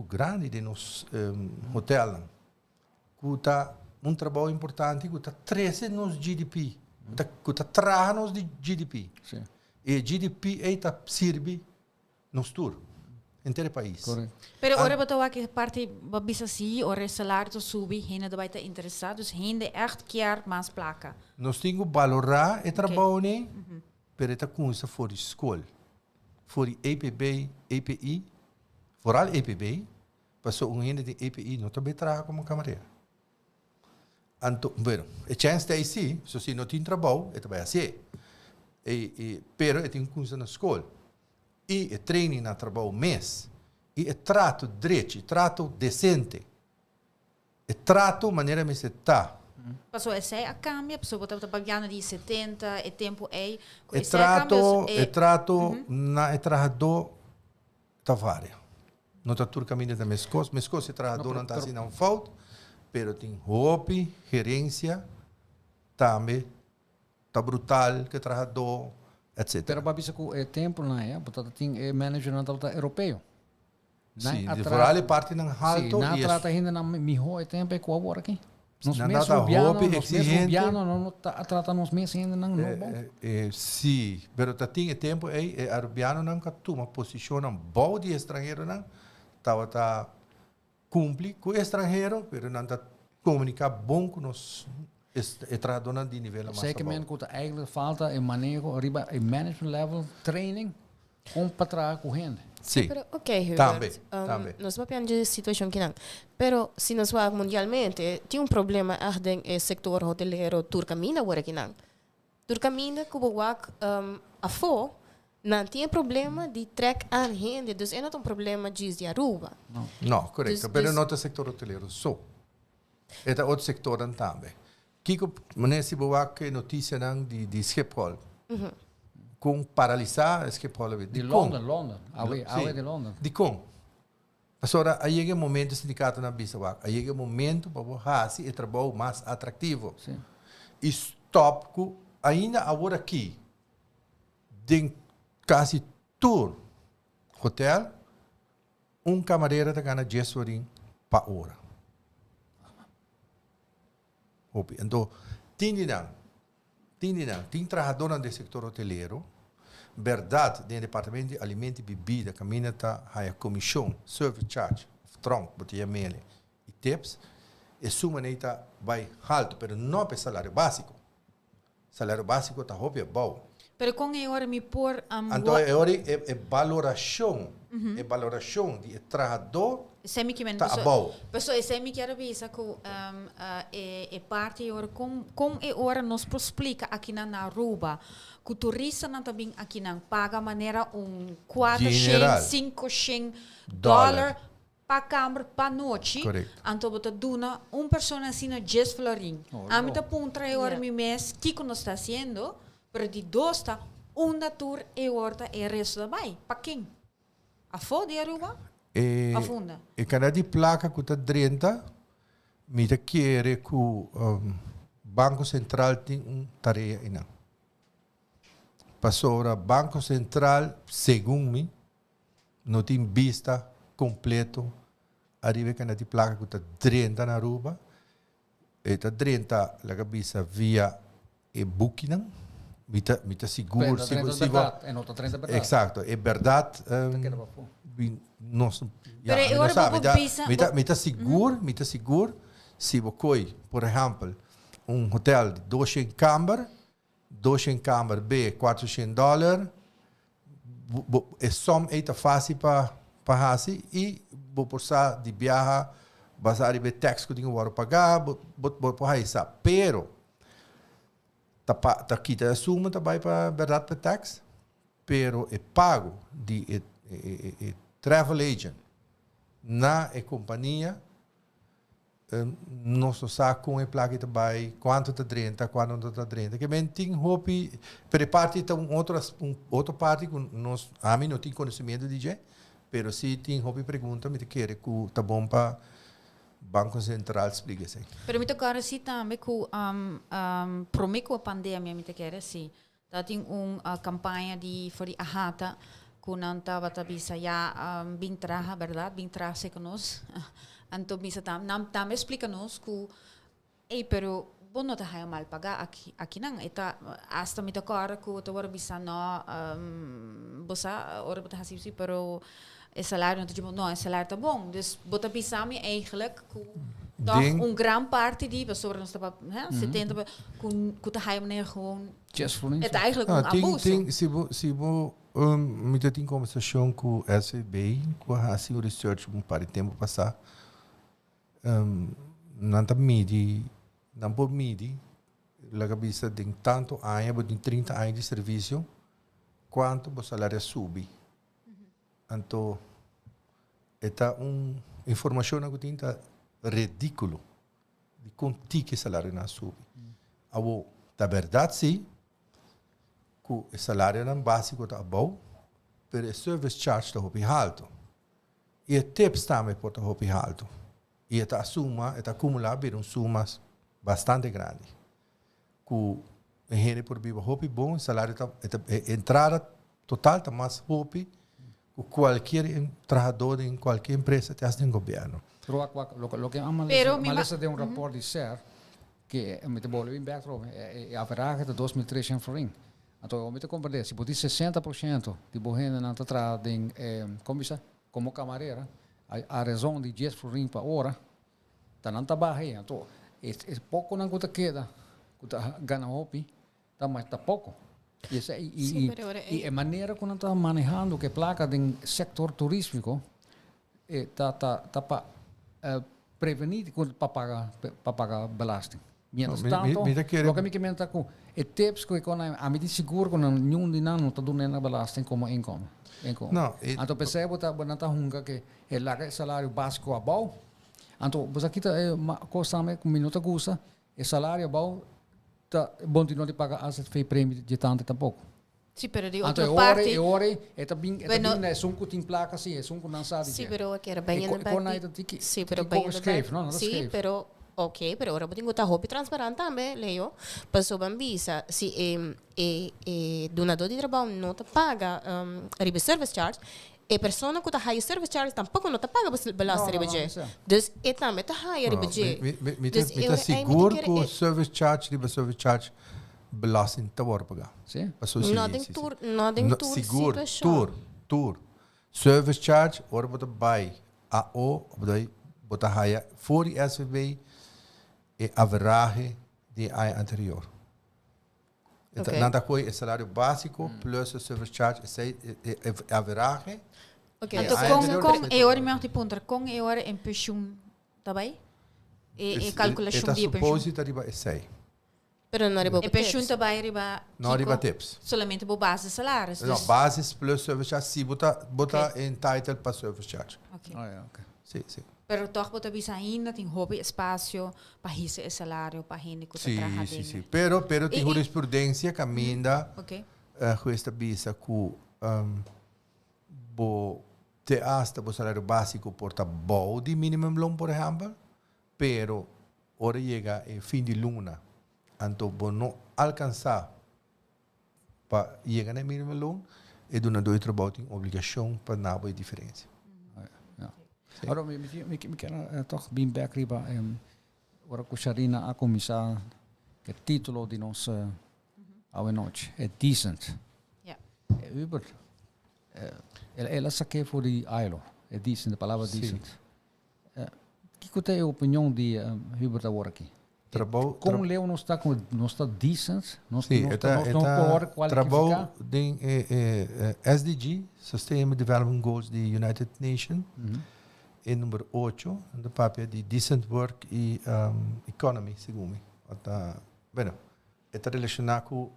grande de nos hotel, que está trabalho importante, que está 13 nos GDP, que está traz nos de GDP. Sim. E GDP está serve nos tour, em todo o país. Correto. Pero ora betou que parte babisa si, ora salário subi, gente vai estar interessado, dus gente echt keer mais placa. Nós temos que valorar o trabalho, né? Pero está com isso fora de escola. Fora de EPB, EPI, fora de EPB, passou gente de EPI, não também trabalha como camareira. Então, bueno, a chance é assim, se não tem trabalho, é também assim. Pero é tem coisa na escola. E é treino na trabalho mês. E é trato direito, trato decente. É trato maneira me se está. Passou essa a cambia, pessoa botar pagando de 70, é tempo é. Trato na trabalhador tá vária. Não está tudo caminho da minhas coisas é trabalhador não está assim não falta, pero tem roupa, gerência, também tá brutal que trabalhador, etc. Pero babisa com é tempo não é, portanto tem manager não está europeu. Sim, de fora parte não alto e e trata ainda na melhor tempo é qual agora aqui. Nos não meses dá roupa exigente, não trata nos meses ainda não bom. Sim, pero tá tem tempo é arabiano não que toma posição não bom de estrangeiro não tá cumpre com estrangeiro, pero não tá comunicar bom com nós trabalhador de nível mais Zeker men que eigenlijk falta em manejo, arriba em management level training com para trabalhar com gente. Sim. Pero, ok, Também. Nós vamos pensar de situação que não. Pero, se nós vamos mundialmente, tem problema no setor hoteleiro turcamina agora que não. Turcamina, que o a fo, não tem problema de track an gente, dus é não tem problema de Aruba. Não, correto. Pero não é setor hoteleiro só. É outro setor também. Kiko, se boa que notícia não de Schiphol. Com paralisar Schiphol de London. Awe de London. De com. Mas ora, aí chega o momento do sindicato na Bisawak. Aí chega o momento para fazer o trabalho mais atrativo. Sim. E stop com ainda agora aqui, de quase todo hotel, camareira está ganhando 10 horas para hora. Então, tem trabalhador no setor hoteleiro, verdade, no departamento de alimento e bebida, caminha está a comissão, service charge, tronco, botia mele e tips, e sua maneira vai alto, mas não para salário básico. Salário básico está bom. Pero com a hora me pôr então, é valoração, é valoração de trabalhador Semi que men Tá bom. pessoa semi que era visa com parte ora com ora nos explica aqui na Aruba que o turista não também aqui não paga maneira 4 General. 5 Dólar. para câmara para noite. Correto. Então bota duna pessoa assim na 10 florin. A mim tá punta ora mi mês que nós está fazendo, para de dois tá tour e horta e resto da bai. Para quem? A foda de Aruba? A funda. E cada di placa que está 30, me te quer que o Banco Central tem tarefa ainda. Passou o Banco Central, segundo mim, não tem vista completo. Arriba cada di placa que está 30 na Aruba. E está 30, la vista via e booking. Me te seguro. É nota 30 verdade. Exato, é verdade. Me está seguro se você, por exemplo, hotel de 200 câmara B, $400, é só fácil para fazer e vou passar de viagem, basar de tax que eu tenho que pagar, vou pagar isso. Pero, tá quita a suma, tá vai para verdade para tax, pero é pago de travel agent na companhia, não se sabe com a placa que vai, quanto está 30, quanto está 30. Que bem, tem hopi, per parte tem outra parte que nós, a mim não tem conhecimento de jeito, pero se tem hopi pergunta, me quer que tá bom para Banco Central explica assim. Pero me tocar assim também com prometo a pandemia me quer assim. Tá tem campanha de for a hata que não estava tabisa já bem traha, verdade? Bem traha se conosco. Então bisa também explica nos que pero bom não tá mal pagar aqui não. Eta hasta me tocar que tu agora bisa não bosa ora bota assim pero o salário não é salário tá bom. Dus bota bisa me eigenlijk toch grande parte die pessoas não está 70 que tá maneira gewoon het eigenlijk abuso. Se me tem conversação com o SVB, com a research para tempo passar. Não pode medir a cabeça de tanto anos, de 30 anos de serviço, quanto o salário sube. Então, esta uma informação que tem ridículo de quanto que o salário não sube. A verdade sim, que o salário não básico está bom, mas o service charge está muito alto. E o tips também pode estar muito alto. E esta suma, esta acumulada, é sumas bastante grande. Que a gente por viver muito bom, o salário a entrada total está mais hopi que qualquer trabalhador em qualquer empresa tem governo. Lo que maleza de rapport dizer que met de bolen in Bergtrom é a verragem de 2.300 florin. Então, eu me compreender, se por 60% de borrenda na trata de como camareira, a razão de 10 florin por hora, tá não tá barra. Então, é pouco não que queda, que tá ganha hopi, tá mais tá pouco. E a maneira como está manejando que placa do setor turístico, tá para prevenir para pagar belasting. Mientras tanto, lo que me comenta com é tips que a mim seguro que nenhum de nós não está dando belasting como income. Então percebo que tá hunga que é lá que salário básico é bom. Então você aqui tá coisa também com minuto gusta, o salário é bom, tá bom de não pagar as prêmio de tanto tampouco. Sim, pero de outra parte. É também sunco tem placa assim, é sunco não sabe. Sim, pero aqui era bem sim, pero bem escreve, não? Sim, pero ok, pero ahora tengo esta hobby transparente também, Leo. Passou bambisa, se donador de trabalho não te paga ribe service charge, a pessoa que está high service charge tampouco não te paga belasting ribe je. Dus é também tá high ribe je. Me tá seguro que o service charge ribe service charge belasting te worden pagar. Sim. Não tem seguro, tour. Service charge, ora bota by bota high voor die SVB e average de ano anterior. Nada coi é salário básico plus o service charge é average Ok, Então, com e ora mesmo tipo com e ora em pension também? E calculação de pension. Supposita arriba e 6. pero não arriba E pension também riba. Não arriba tips. Solamente por base de salários. Não, bases plus service charge, se botar entitled para service charge. Ok. Ah, ja, oké. Sim, sim. Pero toch bota bisa ainda tem hobby espaço para receber salário para gente que Sim, trabalha. sim, sim. Pero tem jurisprudência que caminha Ok. questa bisa que bo te hasta o salário básico porta bom de minimum loan, por exemplo, pero ora chega e fim de luna, então bo não alcançar para chegar no minimum loan e do nada trabalho tem obrigação para não haver diferença. Ora, me quero toch bem back riba. Ora, com Sharina a começar que título de nossa ao noite é decent. Yeah. É Uber. Ela saquei for de ILO. É decent, a palavra decent. Que é a opinião de Uber da hora aqui? Como Leo não está decent? Não está trabalho de SDG, Sustainable Development Goals de United Nations. E número 8, do papel de decent work e economy, segundo me. Bueno, está relacionado com o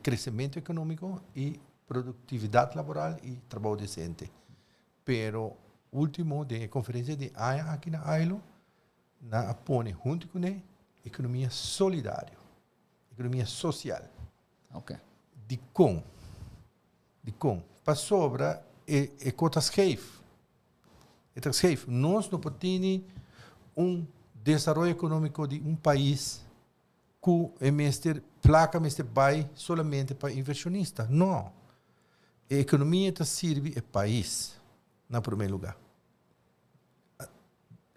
crescimento econômico e produtividade laboral e trabalho decente. Pero, último, da conferência de AIA aqui na AILO, na põe junto com a economia solidária, economia social. Ok. De com. Para sobra, é cotas safe. Então, nós não podemos desenvolvimento econômico de país que é placa vai somente para inversionista. Não. A economia serve ao país, na primeiro lugar.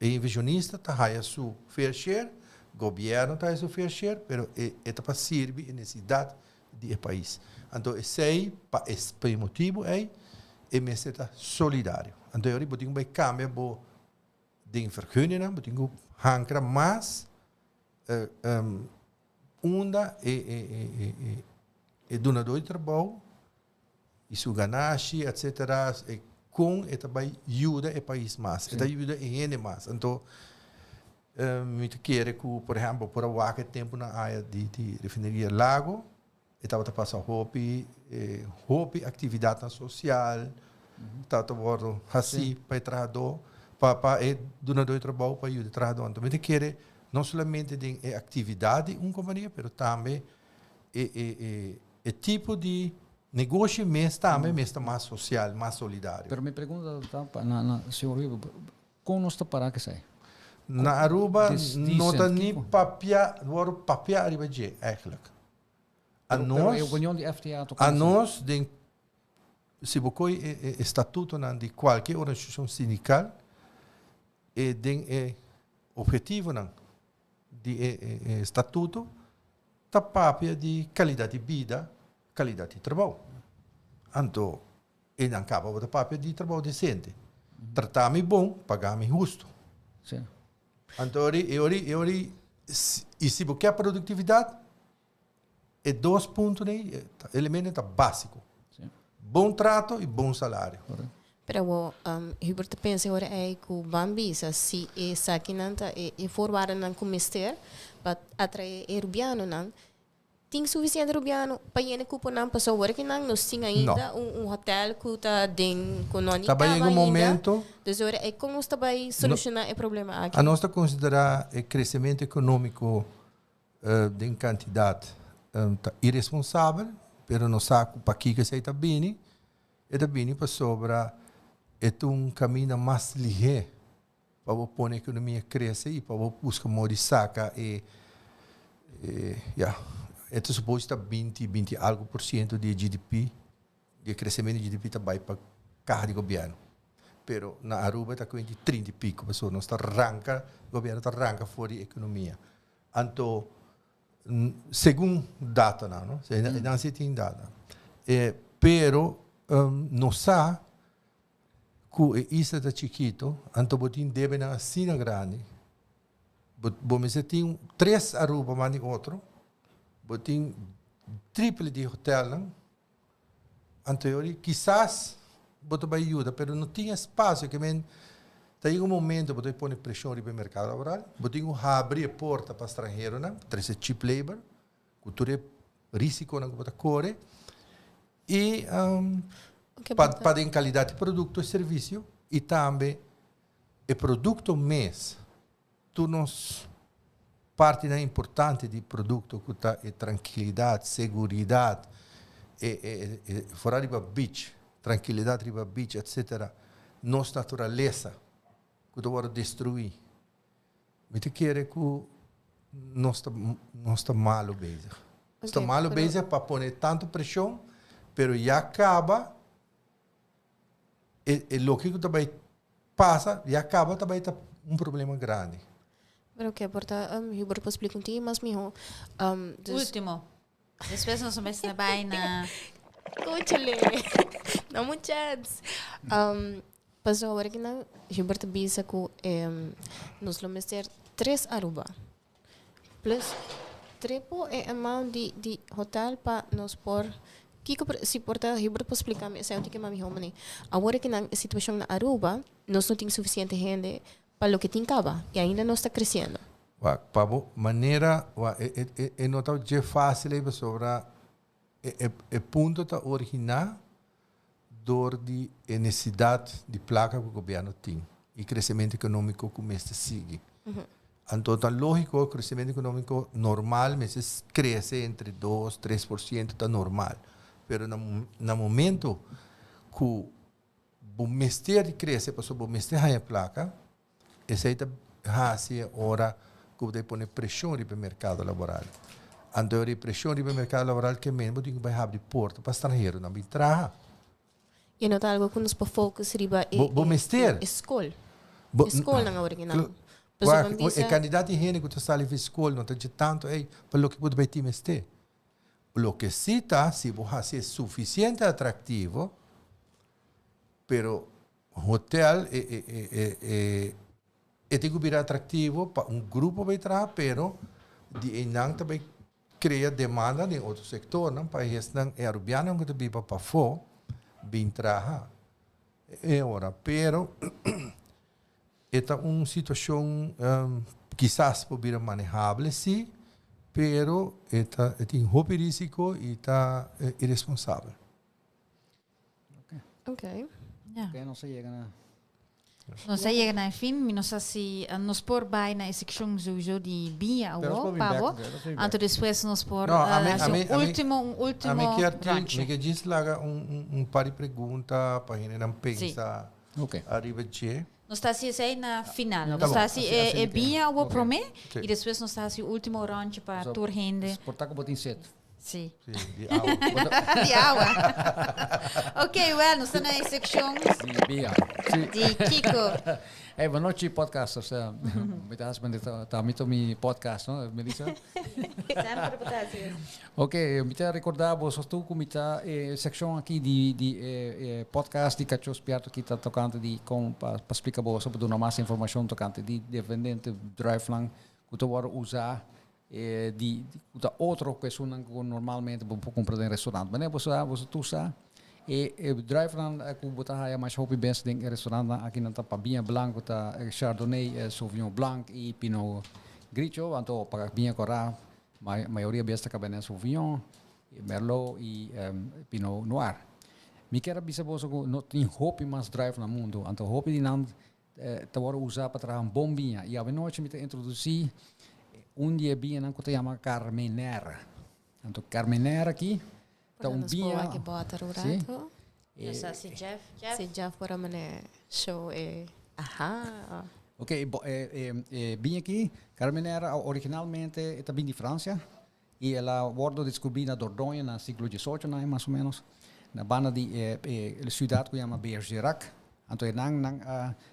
O inversionista está a sua fair share, o governo está a sua fair share, mas é para servir a necessidade do país. Então, esse motivo é está solidário. Então, eu vou ter que cambiar de vergunningen, vou ter que hankeren, mas onda donador de trabalho, e sua ganância, etc., com e também ajuda o país mais, e ajuda a gente mais. Então, eu quero que, por exemplo, por algum tempo na área de refinaria Lago, eu estava passando hobby atividade social, estava assim para o trabalhador, para donador de trabalho, para ajudar o trabalhador. Então, eu quero não somente de atividade uma companhia, mas também o tipo de negócio mas também mais social, mais solidário. Pero me pergunta, senhor, como nós está para que sai? Na Aruba não tem nem papel arriba de eigenlijk. A nós, se você estatuto de qualquer organização sindical, e tem objetivo de estatuto, tá papel de qualidade de vida, qualidade de trabalho. Então, e não acaba o papel de trabalho decente. Tratar-me bom, pagar-me justo. Sim. Então, e se você quer produtividade, é 2 pontos, elemento básico. Sim. Bom trato e bom salário. Pero Hubert pensa agora é que o Bambisa se é saquinanta e forward não cometer para atrair rubiano não tem suficiente rubiano para ir cupo não passou agora que não nós tinha ainda hotel que está den com nós tá bem em momento então é como está vai solucionar o problema aqui a nós está considerar o crescimento econômico de quantidade tá irresponsável pero não sabe para que se está bem e está bem para sobra é caminho mais ligeiro para pôr a economia crescer e para buscar modo de saca é suposto 20 algo por cento de GDP, de crescimento de GDP vai para carro de governo. Pero na Aruba está com 30 e pico pessoas, nós arranca, o governo está arranca fora da economia. Então, segundo data, não se tem data. Pero não sabe que isso está chiquito, então botin deve na sina grande. Bom, você tem 3 Aruba, mas outro. Botin triple de hotel, anterior, quizás botar para ajuda, pero não tinha espaço que men tem um momento botar pôr pressão no mercado laboral, botar abrir a porta para estrangeiro, né? Trazer cheap labor, cultura risco na botar core e para em qualidade de produto e serviço e também o produto mês tu nos parte importante do produto que tá é tranquilidade, segurança e fora de beach, tranquilidade de beach, etc. Nossa natureza que tu vai destruir. Me te quer que nós está malo base. Está malo base para pôr tanto pressão, pero já acaba e o que também passa, já acaba também tá problema grande. Pero que porta Hubert pode explicar um pouquinho mais mijo. Último. Después nos vamos na baina. Escúchale. Não muito chance. Passou agora que na Hubert bisa que nós vamos ter 3 Aruba. Plus trepo é amount de hotel para nós por se porta Hubert pode explicar me sei o que mami homem. Agora que na situação na Aruba, nós não temos suficiente gente para o que tem caba e ainda não está crescendo. Para maneira é notado que é fácil aí sobre o ponto da original dor de necessidade de placa que o governo tem e crescimento econômico que começa a seguir. Então, é lógico que o crescimento econômico normal mas cresce entre 2 3% está normal. Pero no momento que o mestre cresce, para o mestre a placa, essa é a hora que você põe pressão no mercado laboral. Então, a pressão no mercado laboral que mesmo tem que abrir porta para estrangeiro não entrar. E não está algo que nos focus riba escola. Escola na original. O candidato higiênico que está ali na escola não está de tanto para o que pode ter mestre. O que sí está, se você é suficiente atrativo, pero hotel tem que virar atrativo para grupo vai entrar, pero de não também cria demanda em outro setor, não para isso não é urbano que também para fora bem trabalhar. É hora, pero esta uma situação quizás poderia manejável, sim. Pero tem roupa risco e está irresponsável. Ok. Ja. Não sei chega Não sei chega na fim, não sei se nos por vai na secção sowieso de bia ou pavo. Anto depois nos por último rancho. Me diz lá par de perguntas para gente não pensar. Ok. Arriba de Nós está assim na final. Nós Tá está bom. assim é bia ou Ok. promê Sim. e depois nós está assim último rancho para tour gente. Portar com botin set. Sim. de água. De água. Ok, well, nós estamos na secção De Bia. de Kiko. Boa noite, podcasters. Met husband está muito mi podcast, não, Melissa? Sempre para assim. Ok, me recordar vos tu com mita seção aqui de podcast de cachorros piato que está tocando de com para explicar vos sobre uma mais informação tocante de dependente drive lang que tu vai usar de outra pessoa que normalmente vão comprar em restaurante. Mas você tu sabe drive lang que botar aí mais hobby best em restaurante aqui na Tampa Binha Blanco tá Chardonnay, Sauvignon Blanc e Pinot Grigio, então para Binha Corá maioria besta Cabernet Sauvignon, Merlot e Pinot Noir. Me quero bisa você que não tem hobby mais drive no mundo, então hobby de não te vai usar para trabalhar bom vinho. E a noite me introduzir dia vinho não que te chama Carmenère. Então Carmenère aqui tá vinho que bota rurato. Yes, assim Jeff. Se já for mané show aha. Ok, vinho aqui, Carmenère originalmente está vindo de França e ela foi descoberta na Dordogne no século XVIII, mais ou menos, na banda de cidade que chama Bergerac. Então,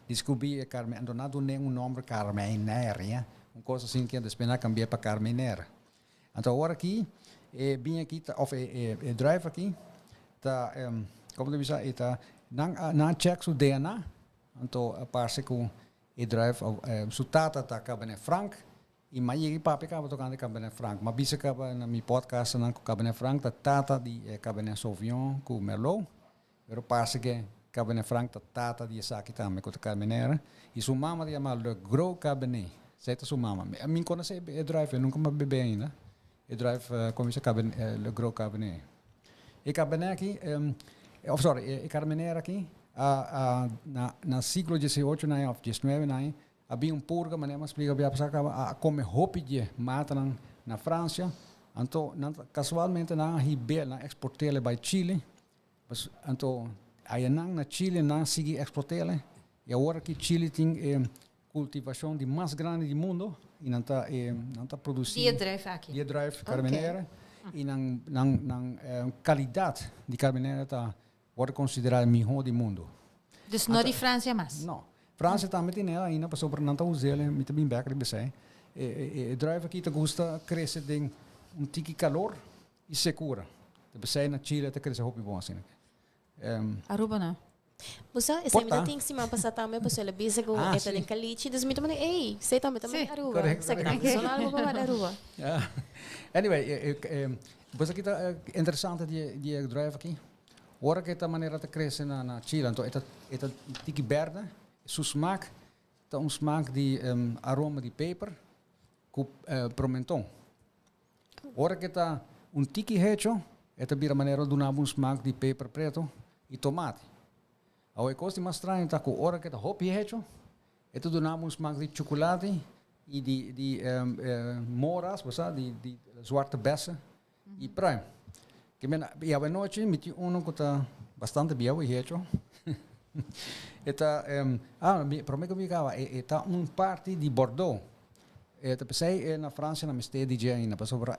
descobri Carmen, então não tem nome Carmenère, uma coisa assim que depois cambiar para Carmenère. Então, agora aqui, vinho aqui, drive aqui, tá, como eu disse, está não check o DNA, então parece que e drive su tata ta Cabernet Franc e mai e papi ka tocando Cabernet Franc mas bisa ka na mi podcast na Cabernet Franc ta tata di Cabernet Sauvignon com Merlot pero parece que Cabernet Franc tata di saki também com a carmenera. E sua mama de chama Le Gros Cabernet. Sei sua mama. A mim conhece e drive, eu nunca me bebi ainda. E drive como se Cabernet, Le Gros Cabernet. E Cabernet aqui, e carmenera aqui, na século XVIII, na 19, havia purga, mas não explica bem a como hopi de mata na França. Então, casualmente, na Ribeira, na exportele para Chile. Então, aí na Chile, na segui exportele. E agora que Chile tem cultivação de mais grande do mundo, e não está produzindo. Die drive aqui. Die drive carmenera. E na qualidade de carmenera está considerada melhor do mundo. Dus não de França mais. Não. França também tem ela ainda, passou por não usar, muito bem back de você. Drive aqui te gosta crescer de tique calor e segura. Você na Chile te cresce hopi bom assim. Aruba não. Você sempre tem que se passar também, você le bisa com esta de caliche, dus muito ei, você também Aruba. Você que não só algo para Aruba. Anyway, você aqui tá interessante de drive aqui. Ora que esta maneira de crescer na Chile, então esta tique verde, seu smaak, tá smaak de aroma de peper com pimentão. Ora que tá tique hecho, esta vira maneira de dar smaak de peper preto e tomate. A coisa mais estranha está com ora que tá hopi hecho, esta dá smaak de chocolate e de moras, de zwarte bessen e prime. E a noite meti que está bastante bem hecho. Eta prometo que está parte de Bordeaux. Pensei na França na mistério DJ ainda, passou para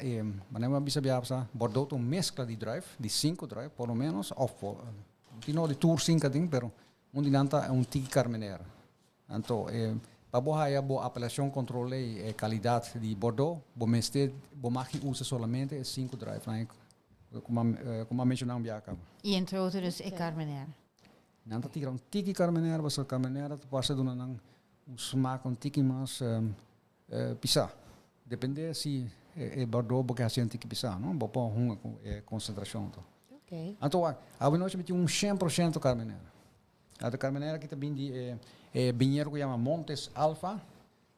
mas não bisa biasa Bordeaux uma mescla de drive, de 5 drive, pelo menos, ou de tour 5 ding, pero dinanta é tique carmenera. Então, para boa boa apelação controle e qualidade de Bordeaux, bom mistério, bom maqui usa somente 5 drive, né? Como mencionamos já acaba. E entre outros é carmenera. Não tira tique carmenera, mas a carmenera passa de smaak tique mais pisar. Depende se é Bordeaux porque assim tique pisar, não? Bom pôr uma concentração. Ok. Então, a noite meti 100% carmenera. A carmenera que também é vinhedo que chama Montes Alfa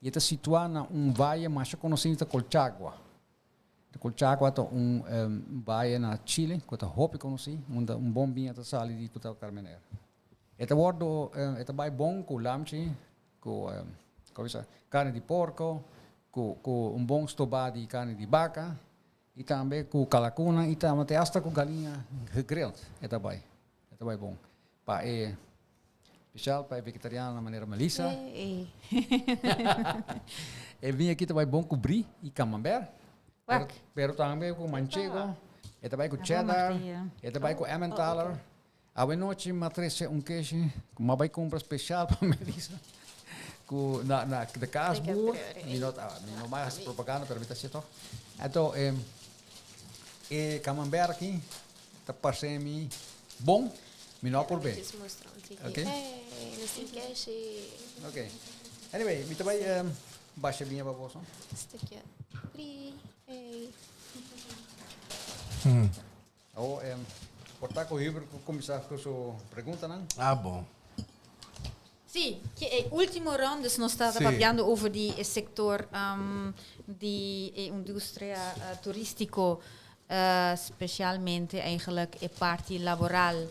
e está situado em vale mais conhecido como Colchagua. Colchagua é vale na Chile, que está hopi conhecido, bom vinho de sal de carmenera. Esta bordo vai bom com lamchi, com carne de porco, com bom estobado de carne de vaca, e também com calacuna, e também até com galinha grilled. Esta vai bom. Para especial para vegetariano na maneira melissa. E vinha aqui também bom com brie e camembert. Pero também com manchego. Esta vai com cheddar. Esta vai com Emmentaler. A noite matrese queijo, mas vai comprar especial para Melissa. Na de Kaasboer, não mais propaganda, pero está certo. Então, camembert aqui, está passando bom, não por bem. Ok? Ok. Anyway, me também baixa bem a babosa. Este aqui é Portar com o Hubert, começar com a sua pergunta, não? Bom. Sim, que último round, dus nós estamos falando over die sector de indústria turístico, specialmente eigenlijk a parte laboral.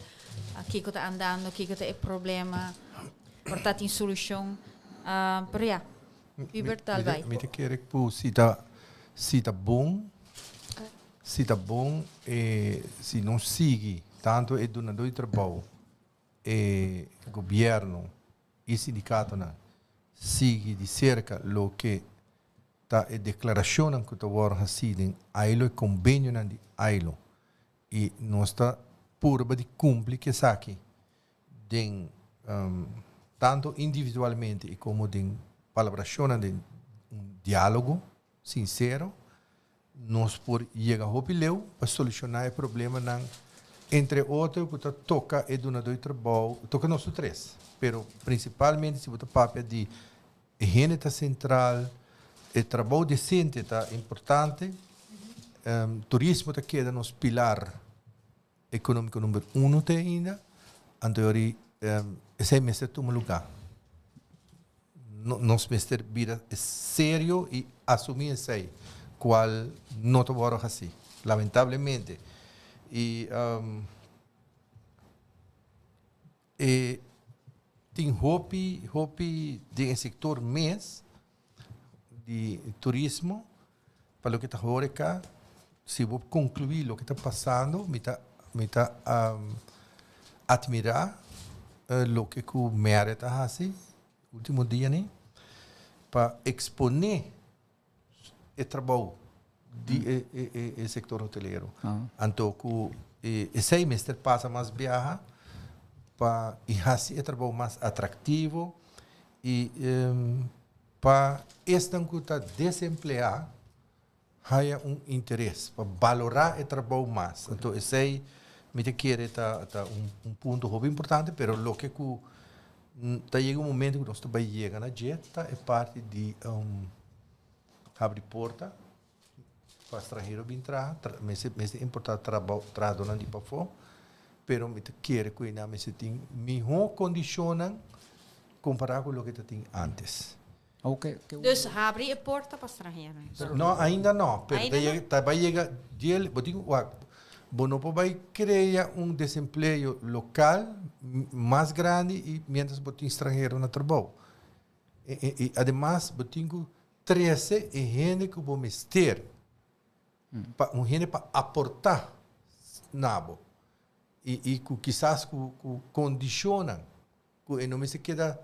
Aqui que está andando, aqui que é problema, portar em solução. Pero ja, Hubert, talvez. Me quer que se está bom e se não sigue tanto é donador de trabalho e governo e sindicato sigue de cerca lo que está a declaração que está agora assim ailo e convênio de ailo e nós está purba de cumprir que saque de tanto individualmente como de palabração de diálogo sincero nós por chegar ao pileu para solucionar o problema entre outros que toca é donador de trabalho toca nós três pero principalmente se você papel de higiene central o trabalho decente está importante turismo está queda nos pilar econômico número 1 ainda anterior esse é mestre toma lugar. Nós mestre vida é sério e assumir isso aí, qual não te vou assim, lamentavelmente. E tem hopi de setor mês de turismo para o que está agora, se vou concluir o que está passando, me tá admirar o que o merda está assim, último dia, né, para exponer o trabalho do setor hoteleiro. Então, esse aí mestre passa mais viaja para assim o trabalho mais atrativo e para este que está desempregado há interesse para valorar o trabalho mais. Então, esse aí me quer tá ponto muito importante, mas o que chega um momento que nós também chega na dieta é parte de abrir porta para estrangeiro vir entrar, mas é importante trabalhar durante para fora, pero me quer que ainda me tem melhor condições comparado com o que tem antes. Okay. Dus abrir a porta para estrangeiros. Não, ainda não. Pero vai chegar dia, não vai criar desemprego local mais grande e mientras botem estrangeiro no trabalho. E además botem 13 gente que vão ter gente para aportar nabo e que quizás condicionam que não se queda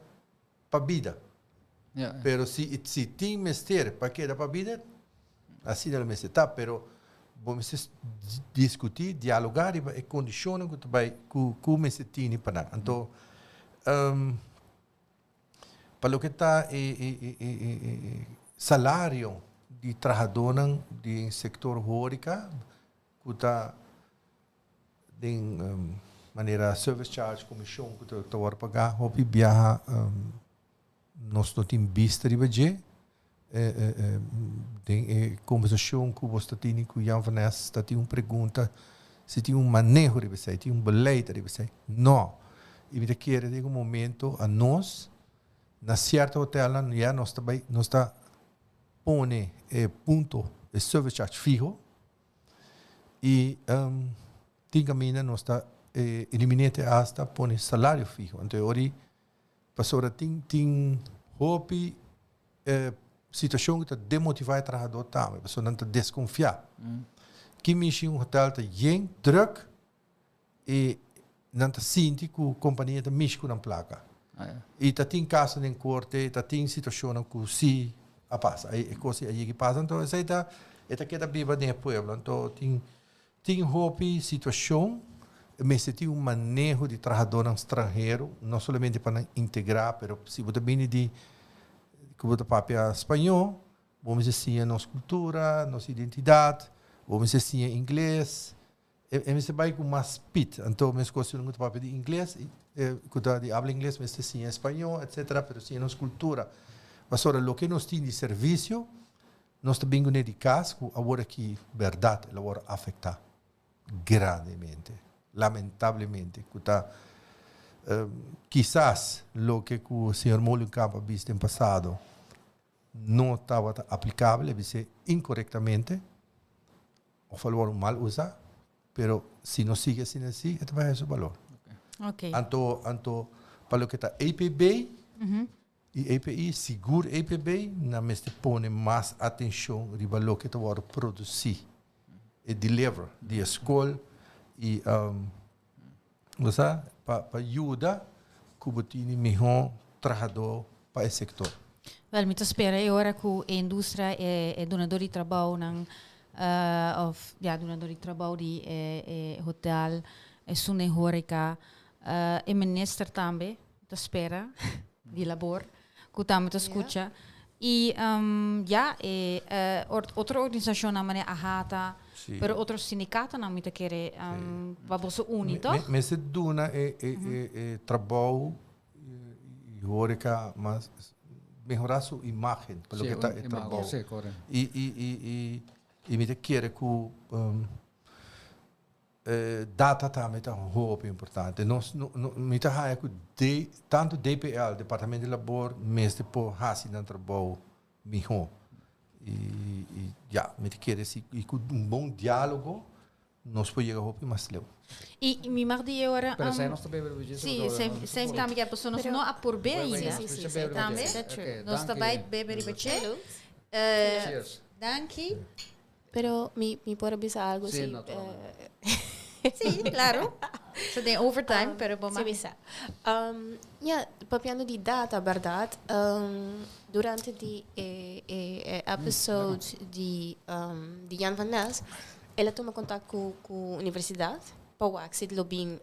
para vida. Pero se tem mestre para quedar para vida, assim não mestre tá, pero vamos discutir, dialogar e condicionar que vai que o mestre tem para dar. Então, para o que está salário de trabalhador de setor rural, que está de maneira service charge, comissão que está a pagar, hobby viaja nós não temos vista de budget, conversação com você tem com Jan Vanessa, tem uma pergunta, se tem manejo de você, tem beleita de você, não. E me quer em um momento a nós, na certa hotel, já nós está pone ponto de service charge fijo e tem caminho nós está eliminando hasta pone salário fijo. Então, hoje pastora tem hope situação que está demotivar o trabalhador também, a pessoa não está desconfiar. Que mexe hotel está bem druk e não está sente que a companhia está mexe com a placa. E está tem caso em corte, está tem situação que se a passa, é coisa aí que passa, então essa é que está viva dentro do pueblo, então tem hope situação. Mas se tem manejo de trabalhador estrangeiro, não somente para integrar, mas se você vem de que você papel espanhol, vamos dizer nossa cultura, nossa identidade, vamos dizer inglês, e você vai com mais pit, então mas coisa não tem papel de inglês, que de habla inglês, mas se espanhol, etc. Mas se nossa cultura, mas agora o que nós temos de serviço, nós também de casco, agora que verdade, agora afeta grandemente. Lamentavelmente, quizás lo que o senhor Molenkamp visto no passado não estava aplicável, deve incorretamente, ou falou mal usar, pero se não sigue assim, então vai ter valor. Okay. Então, para o que está APB e API, seguro APB, na mesma põe mais atenção de valor que está a produzir e deliver de escola e para ajudar que o time melhor trabalhador para esse sector. Wel, me espera agora que a indústria é donador de trabalho donador de trabalho de hotel, é sune horeca, e minister também, te espera de labor, que também te escuta. E outra organização na maneira AHATA, pero outros sindicatos não me querem para você unir, toch? Mas duna é trabalho e horeca, mas melhorar sua imagem, pelo que está trabalho. E me quer que data também está muito importante. Nós me tá tanto DPL, Departamento de Labor, mesmo por hasi na trabalho melhor. E já, me quer se com bom diálogo nós podemos chegar mais longe. E me mardi agora. Pero sai nós também bebe Sim, sempre também que a pessoa não apurbe ainda. Sim. Também. Nós também beber e beber. Cheers. Danke. Pero me pode avisar algo Sim, assim. naturalmente. Sim, claro. Você tem overtime, pero bom. Sim, bisa. Papiando de data, verdade. Durante the episode de Jan van Ness, ela toma contato com a universidade para o se lobbying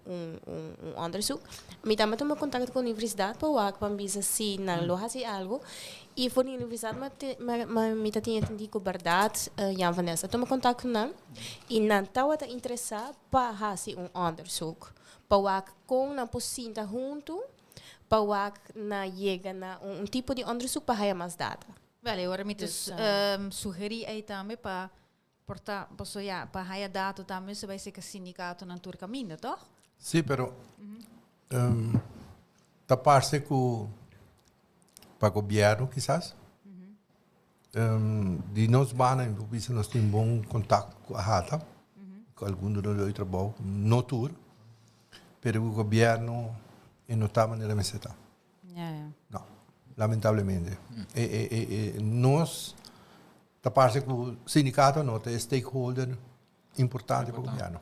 onderzoek. Me também toma contato com a universidade para o ver se na loja se algo. E for a universidade, me tinha entendido que a verdade, Jan van Ness, toma contato com ela e não estava interessado para fazer onderzoek. Para com uma pocinta junto, para na chega na tipo de onderzoek para ganhar mais data. Vale, agora me sugerir aí também para portar, para ganhar data também, você vai ser que sindicato na tua caminho, toch? Sim, pero da parte com para o governo, quizás. De nós bana, nós temos bom contato com a Hata, com alguns dos dois trabalhos, não tudo, pero o governo não está maneira meseta. Não, lamentavelmente. Nós, da parte do sindicato, nós temos stakeholder importante para o governo.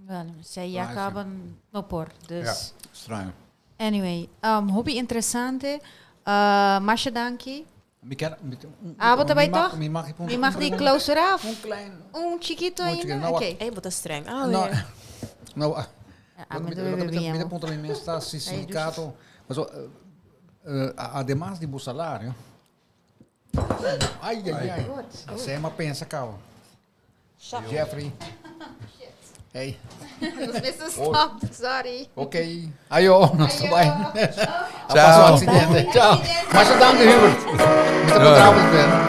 Vale, se aí acaba no por. Dus. Estranho. Anyway, hobby interessante. Masha, danke. Wat erbij toch? Je mag die closer af. klein. Chiquito Un ainda? chiquito, Ok. Bota streng. Me ponto em está sindicato, mas además de salário. Ai. Você é uma pensa, calma. Jeffrey. Hey. Stop, sorry. Ok. Ayo, nós vai. Tchau. Acidente. Tchau. Mas danke, Hubert. Mr. Vertrouwen.